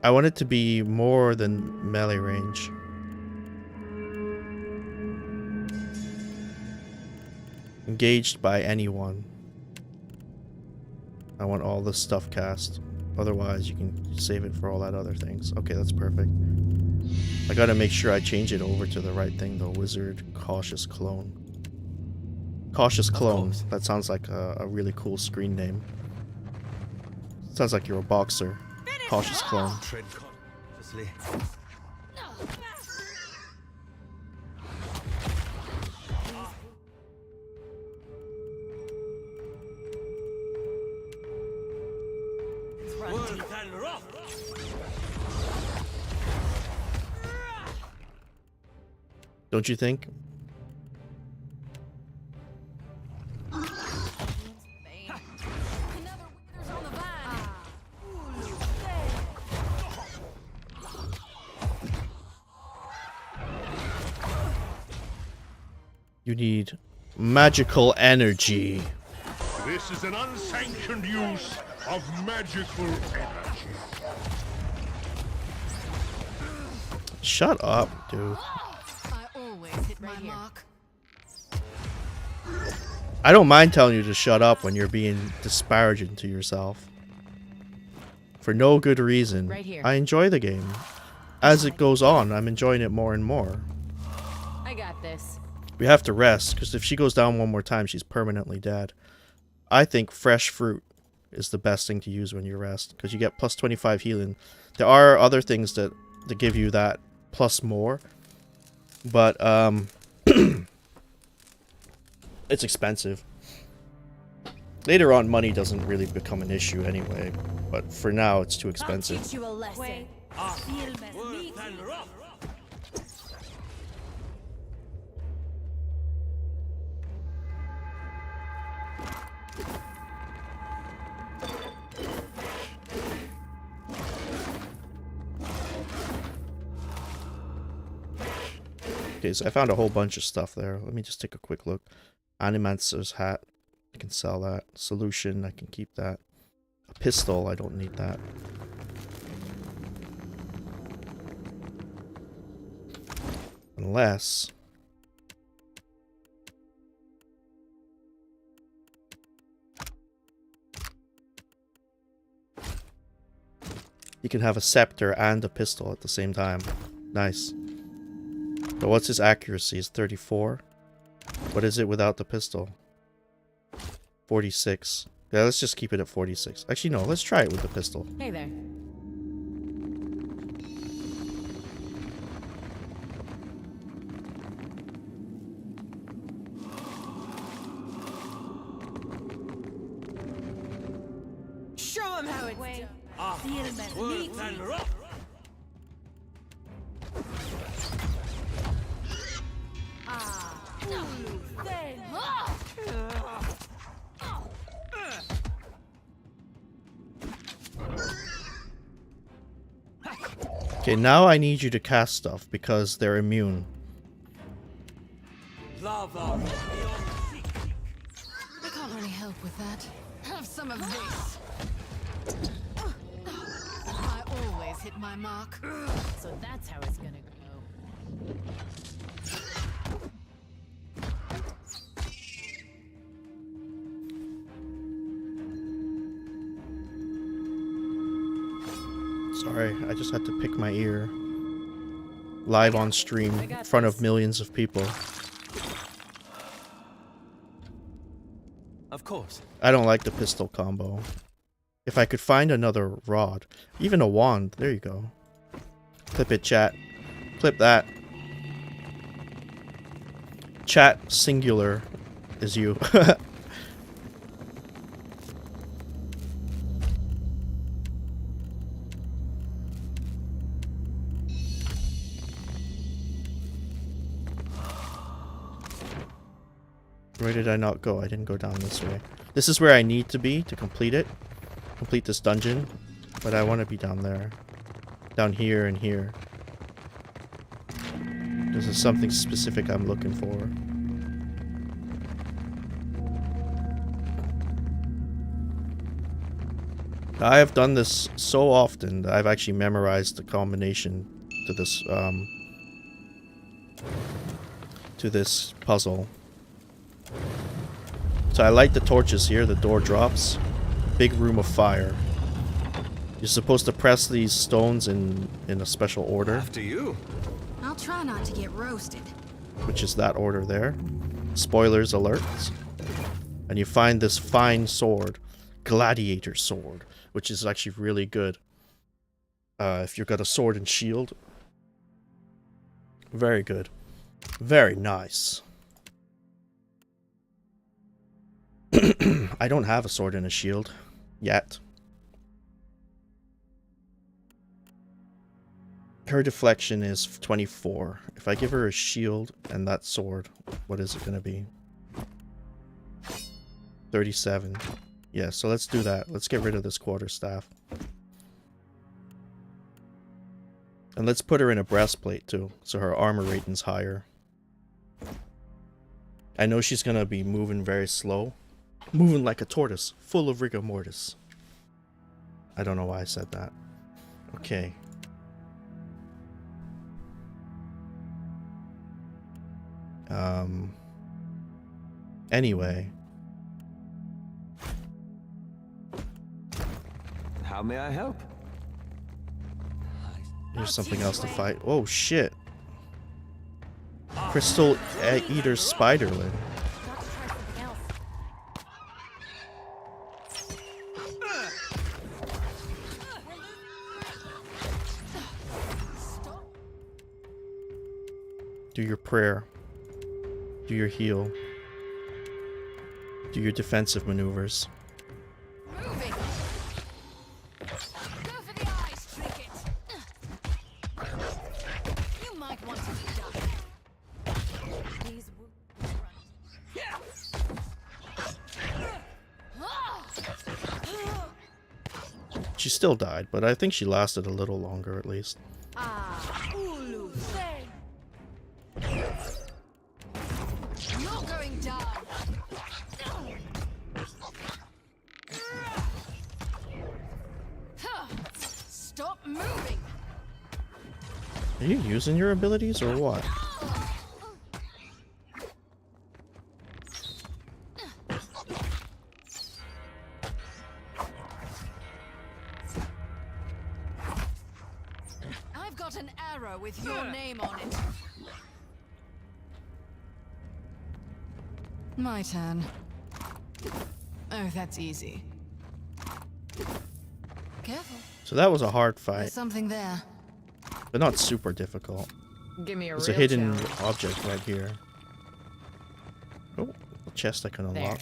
I want it to be more than melee range. Engaged by anyone. I want all this stuff cast. Otherwise, you can save it for all that other things. Okay, that's perfect. I gotta make sure I change it over to the right thing though. Wizard Cautious Clone. Cautious Clone. That sounds like a really cool screen name. Sounds like you're a boxer. Cautious Clone. Tread cautiously. Don't you think? You need magical energy. This is an unsanctioned use of magical energy. Shut up, dude. I always hit my mark. I don't mind telling you to shut up when you're being disparaging to yourself. For no good reason. Right here. I enjoy the game. As it goes on, I'm enjoying it more and more. I got this. We have to rest, because if she goes down one more time, she's permanently dead. I think fresh fruit is the best thing to use when you rest, because you get plus 25 healing. There are other things that give you that plus more, but it's expensive. Later on, money doesn't really become an issue anyway, but for now, it's too expensive. I'll teach you a lesson. Okay, so I found a whole bunch of stuff there. Let me just take a quick look. Animancer's hat. I can sell that. Solution, I can keep that. A pistol, I don't need that. Unless... you can have a scepter and a pistol at the same time. Nice. But what's his accuracy? Is 34? What is it without the pistol? 46. Yeah, let's just keep it at 46. Actually, no, let's try it with the pistol. Hey there. Show him how it's done. Okay, now I need you to cast stuff because they're immune. I can't really help with that. Have some of this. I always hit my mark. So that's how it's gonna go. Sorry, I just had to pick my ear. Live on stream in front of millions of people. Of course. I don't like the pistol combo. If I could find another rod, even a wand, there you go. Clip it, chat. Clip that. Chat singular is you. Where did I not go? I didn't go down this way. This is where I need to be to complete it. Complete this dungeon. But I want to be down there. Down here and here. This is something specific I'm looking for. I have done this so often that I've actually memorized the combination to this puzzle. So I light the torches here, the door drops. Big room of fire. You're supposed to press these stones in a special order. After you. I'll try not to get roasted. Which is that order there. Spoilers alerts. And you find this fine sword, gladiator sword, which is actually really good. If you've got a sword and shield. Very good. Very nice. I don't have a sword and a shield yet. Her deflection is 24. If I give her a shield and that sword, what is it going to be? 37. Yeah, so let's do that. Let's get rid of this quarterstaff. And let's put her in a breastplate too, so her armor rating's higher. I know she's going to be moving very slow. Moving like a tortoise, full of rigor mortis. I don't know why I said that. Okay. Anyway. How may I help? Here's something else to fight. Oh shit. Crystal Eater Spiderling. Do your prayer. Do your heal. Do your defensive maneuvers. Moving. Go for the eyes, Trinket. You might want to die. These She still died, but I think she lasted a little longer at least. You're going down. Stop moving. Are you using your abilities or what? I've got an arrow with your name on it. My turn. Oh, that's easy. Careful. So that was a hard fight, There's something there. but not super difficult. Give me a There's a real hidden challenge. object right here. Oh, a chest I can unlock.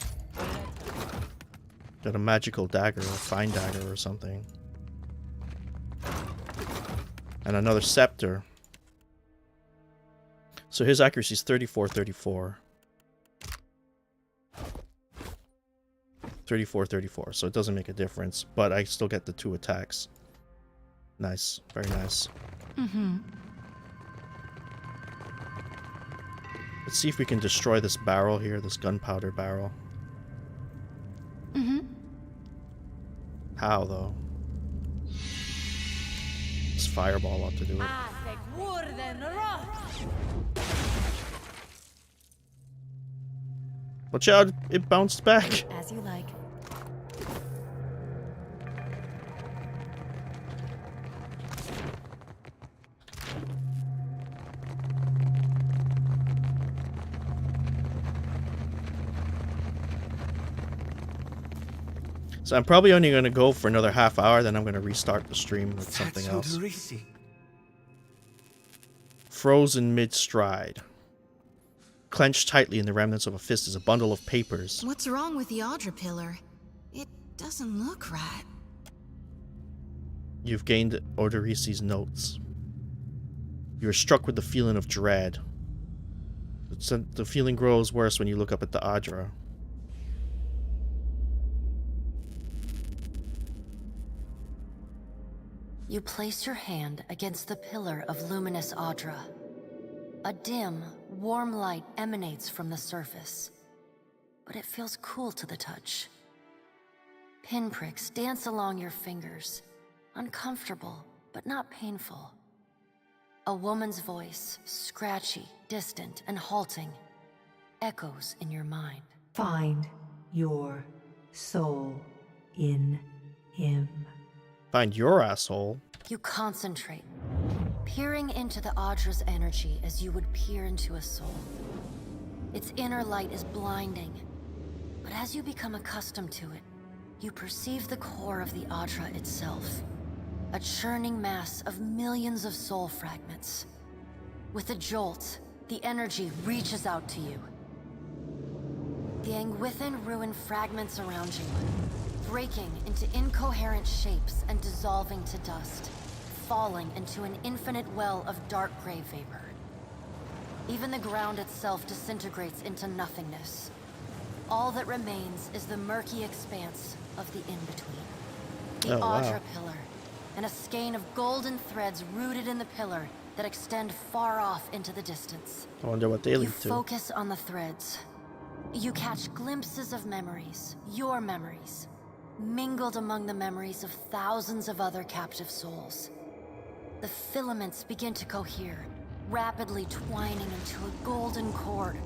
Got a magical dagger, a fine dagger or something. And another scepter. So his accuracy is 34. 34, so it doesn't make a difference, but I still get the 2 attacks. Nice, very nice. Let's see if we can destroy this barrel here, this gunpowder barrel. How, though? This fireball ought to do it. Watch out, it bounced back. As you like. So I'm probably only going to go for another half hour, then I'm going to restart the stream with something else. Frozen mid-stride. Clenched tightly in the remnants of a fist is a bundle of papers. What's wrong with the Audra pillar? It doesn't look right. You've gained Odorisi's notes. You are struck with the feeling of dread. The feeling grows worse when you look up at the Audra. You place your hand against the pillar of luminous Audra. A dim, warm light emanates from the surface, but it feels cool to the touch. Pinpricks dance along your fingers, uncomfortable but not painful. A woman's voice, scratchy, distant, and halting, echoes in your mind. Find your soul in him. Find your asshole. You concentrate, peering into the Audra's energy as you would peer into a soul. Its inner light is blinding, but as you become accustomed to it, you perceive the core of the Audra itself, a churning mass of millions of soul fragments. With a jolt, the energy reaches out to you. The Angwithan ruin fragments around you, breaking into incoherent shapes and dissolving to dust, falling into an infinite well of dark gray vapor. Even the ground itself disintegrates into nothingness. All that remains is the murky expanse of the in-between. The Audra pillar, and a skein of golden threads rooted in the pillar that extend far off into the distance. I wonder what they lead You to. focus on the threads. You catch glimpses of memories, your memories, mingled among the memories of thousands of other captive souls. The filaments begin to cohere, rapidly twining into a golden cord.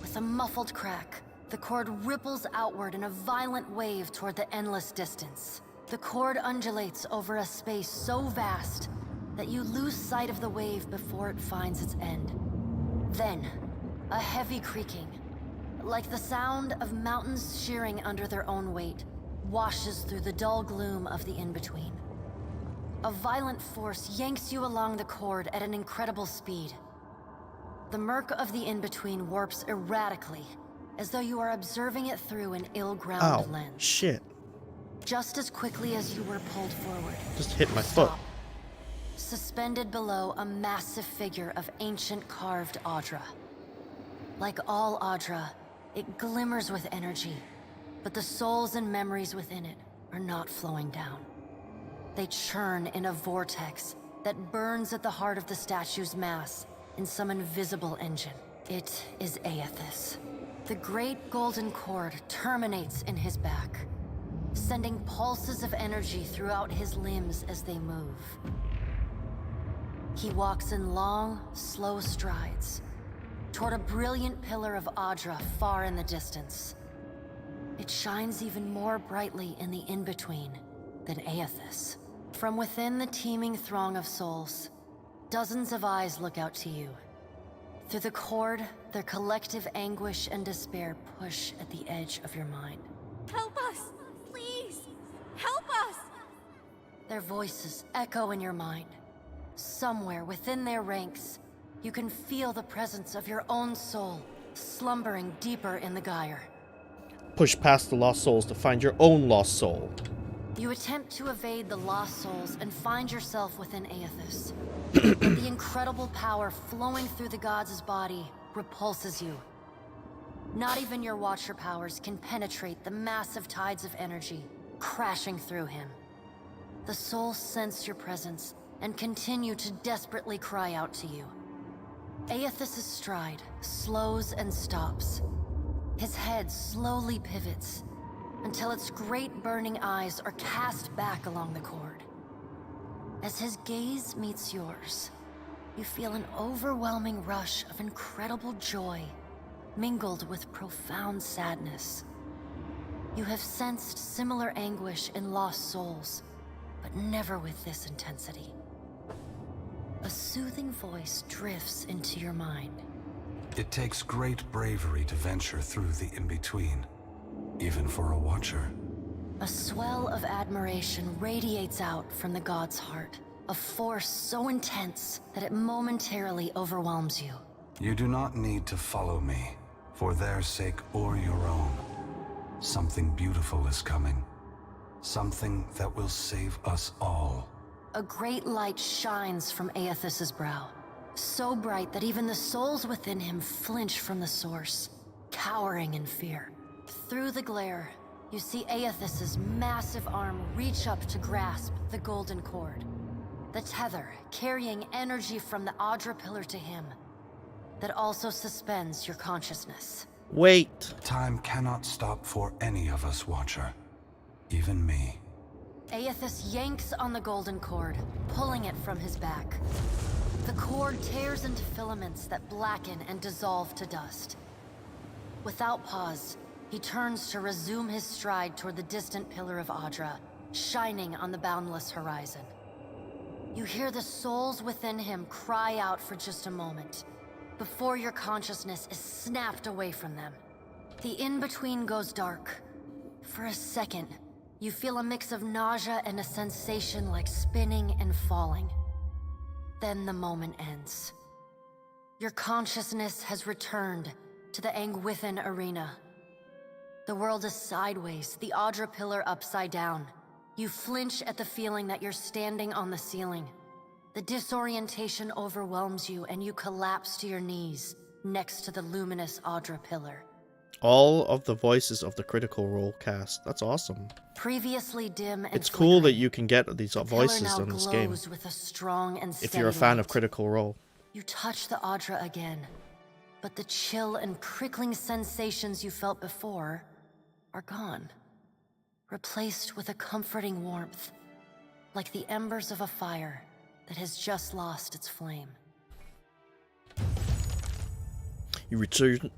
With a muffled crack, the cord ripples outward in a violent wave toward the endless distance. The cord undulates over a space so vast that you lose sight of the wave before it finds its end. Then, a heavy creaking, like the sound of mountains shearing under their own weight, washes through the dull gloom of the in-between. A violent force yanks you along the cord at an incredible speed. The murk of the in-between warps erratically, as though you are observing it through an ill-grounded lens. Shit. Just as quickly as you were pulled forward. Just hit my foot. Suspended below a massive figure of ancient carved Audra. Like all Audra, it glimmers with energy, but the souls and memories within it are not flowing down. They churn in a vortex that burns at the heart of the statue's mass in some invisible engine. It is Aethys. The great golden cord terminates in his back, sending pulses of energy throughout his limbs as they move. He walks in long, slow strides toward a brilliant pillar of Audra far in the distance. It shines even more brightly in the in-between than Aethys. From within the teeming throng of souls, dozens of eyes look out to you. Through the cord, their collective anguish and despair push at the edge of your mind. Help us! Please! Help us! Their voices echo in your mind. Somewhere within their ranks, you can feel the presence of your own soul, slumbering deeper in the gyre. Push past the lost souls to find your own lost soul. You attempt to evade the lost souls and find yourself within Aethys. But the incredible power flowing through the god's body repulses you. Not even your Watcher powers can penetrate the massive tides of energy crashing through him. The souls sense your presence and continue to desperately cry out to you. Aethys' stride slows and stops. His head slowly pivots until its great burning eyes are cast back along the cord. As his gaze meets yours, you feel an overwhelming rush of incredible joy mingled with profound sadness. You have sensed similar anguish in lost souls, but never with this intensity. A soothing voice drifts into your mind. It takes great bravery to venture through the in-between, even for a Watcher. A swell of admiration radiates out from the god's heart, a force so intense that it momentarily overwhelms you. You do not need to follow me, for their sake or your own. Something beautiful is coming. Something that will save us all. A great light shines from Aethys' brow, so bright that even the souls within him flinch from the source, cowering in fear. Through the glare, you see Aethys' massive arm reach up to grasp the golden cord. The tether carrying energy from the Audra pillar to him, that also suspends your consciousness. Wait. Time cannot stop for any of us, Watcher. Even me. Aethys yanks on the golden cord, pulling it from his back. The cord tears into filaments that blacken and dissolve to dust. Without pause, he turns to resume his stride toward the distant pillar of Adra, shining on the boundless horizon. You hear the souls within him cry out for just a moment, before your consciousness is snapped away from them. The in-between goes dark. For a second, you feel a mix of nausea and a sensation like spinning and falling. Then the moment ends. Your consciousness has returned to the Angwithan arena. The world is sideways, the Adra pillar upside down. You flinch at the feeling that you're standing on the ceiling. The disorientation overwhelms you and you collapse to your knees next to the luminous Adra pillar. All of the voices of the Critical Role cast. That's awesome. Previously dim and it's cool that you can get these voices in this game. With a strong and if you're a fan of Critical Role. You touch the Adra again, but the chill and prickling sensations you felt before are gone. Replaced with a comforting warmth, like the embers of a fire that has just lost its flame.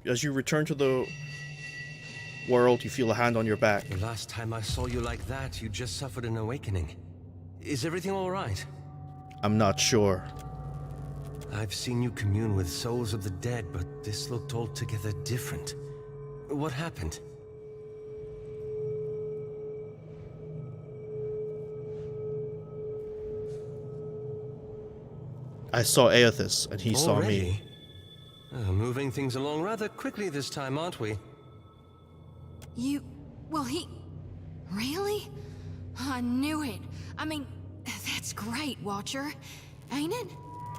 As you return to the world, you feel a hand on your back. The last time I saw you like that, you just suffered an awakening. Is everything all right? I'm not sure. I've seen you commune with souls of the dead, but this looked altogether different. What happened? I saw Aethys, and he saw me. Moving things along rather quickly this time, aren't we? Really? I knew it. I mean, that's great, Watcher. Ain't it?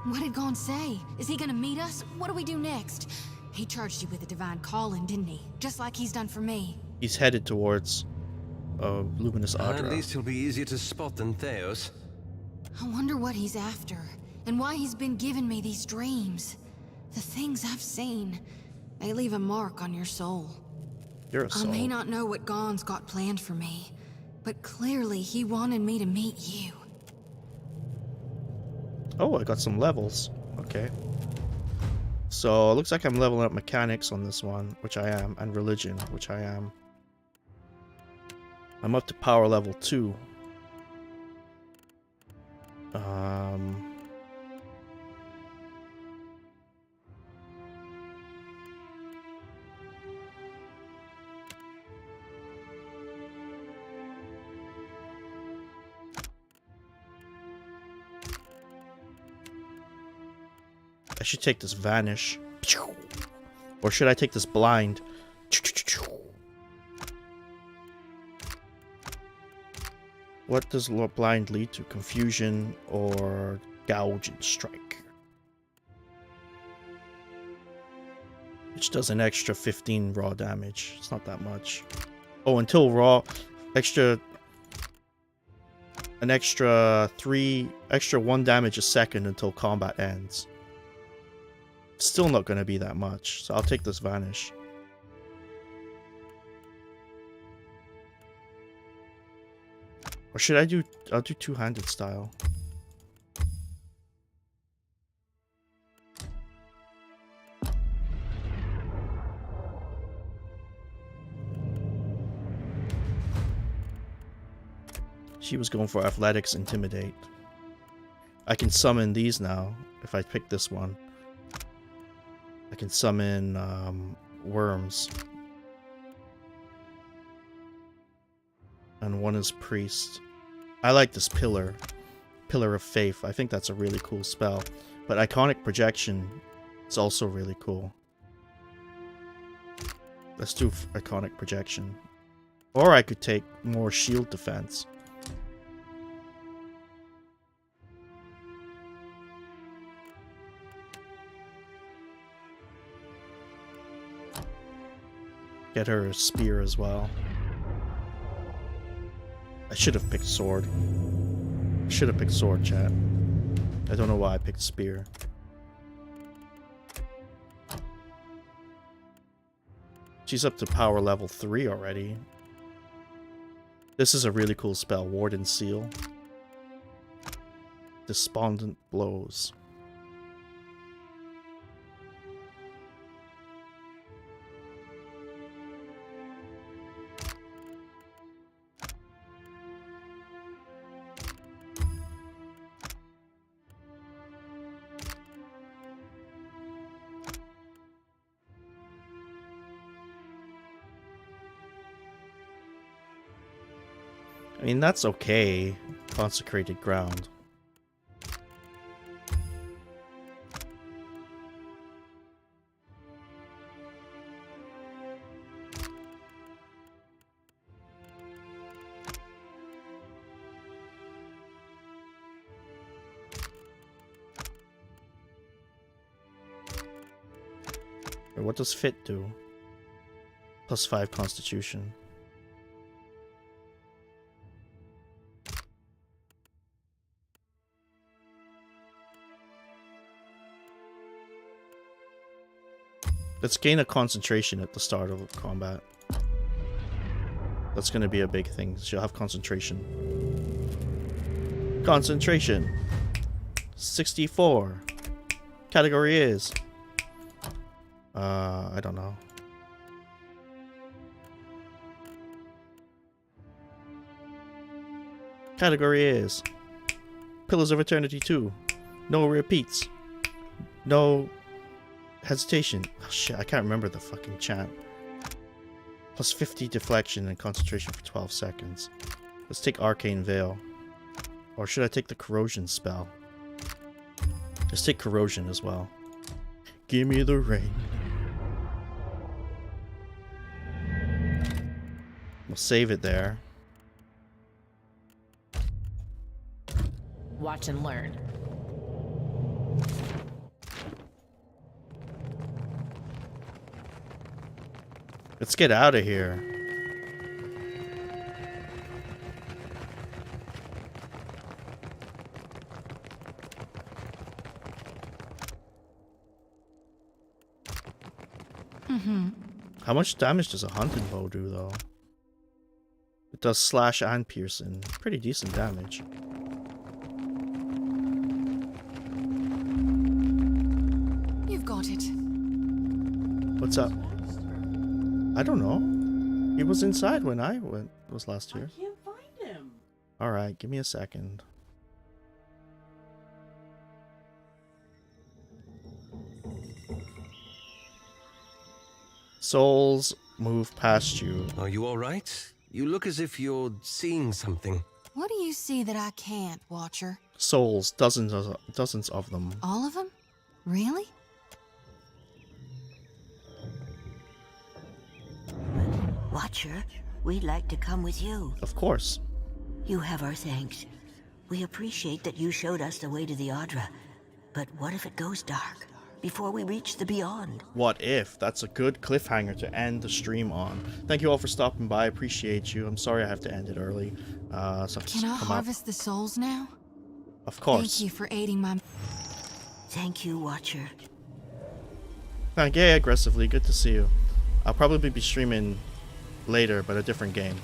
What did Gon say? Is he gonna meet us? What do we do next? He charged you with a divine calling, didn't he? Just like he's done for me. He's headed towards luminous Adra. At least he'll be easier to spot than Theos. I wonder what he's after, and why he's been giving me these dreams. The things I've seen, they leave a mark on your soul. You're a soul. I may not know what Gon's got planned for me, but clearly he wanted me to meet you. Oh, I got some levels. Okay. So, it looks like I'm leveling up mechanics on this one, which I am, and religion, which I am. I'm up to power level 2. I should take this Vanish. Or should I take this Blind? What does Blind lead to? Confusion or Gouge and Strike? Which does an extra 15 raw damage. It's not that much. Oh, until raw... An extra 1 damage a second until combat ends. Still not going to be that much, so I'll take this Vanish. Or should I do... I'll do two-handed style. She was going for Athletics, Intimidate. I can summon these now, if I pick this one. I can summon worms. And one is Priest. I like this Pillar. Pillar of Faith. I think that's a really cool spell. But Iconic Projection is also really cool. Let's do Iconic Projection. Or I could take more shield defense. Get her a spear as well. I should have picked sword. I should have picked sword, chat. I don't know why I picked spear. She's up to power level 3 already. This is a really cool spell, Warden Seal. Despondent Blows. I mean, that's okay. Consecrated ground. What does fit do? +5 constitution. Let's gain a concentration at the start of combat. That's gonna be a big thing. She'll have concentration. Concentration. 64. Category is... I don't know. Category is Pillars of Eternity 2. No repeats. No hesitation. Oh shit, I can't remember the fucking chant. +50 deflection and concentration for 12 seconds. Let's take Arcane Veil. Or should I take the Corrosion spell? Let's take Corrosion as well. Give me the rain. We'll save it there. Watch and learn. Let's get out of here. How much damage does a hunting bow do, though? It does slash and piercing. Pretty decent damage. You've got it. What's up? I don't know. He was inside when I was last here. I can't find him. Alright, give me a second. Souls move past you. Are you alright? You look as if you're seeing something. What do you see that I can't, Watcher? Souls, dozens of them. All of them? Really? Watcher, we'd like to come with you. Of course. You have our thanks. We appreciate that you showed us the way to the Audra. But what if it goes dark? Before we reach the beyond? What if? That's a good cliffhanger to end the stream on. Thank you all for stopping by. I appreciate you. I'm sorry I have to end it early. Can I harvest the souls now? Of course. Thank you for aiding my... Thank you, Watcher. Thank you, aggressively. Good to see you. I'll probably be streaming later, but a different game.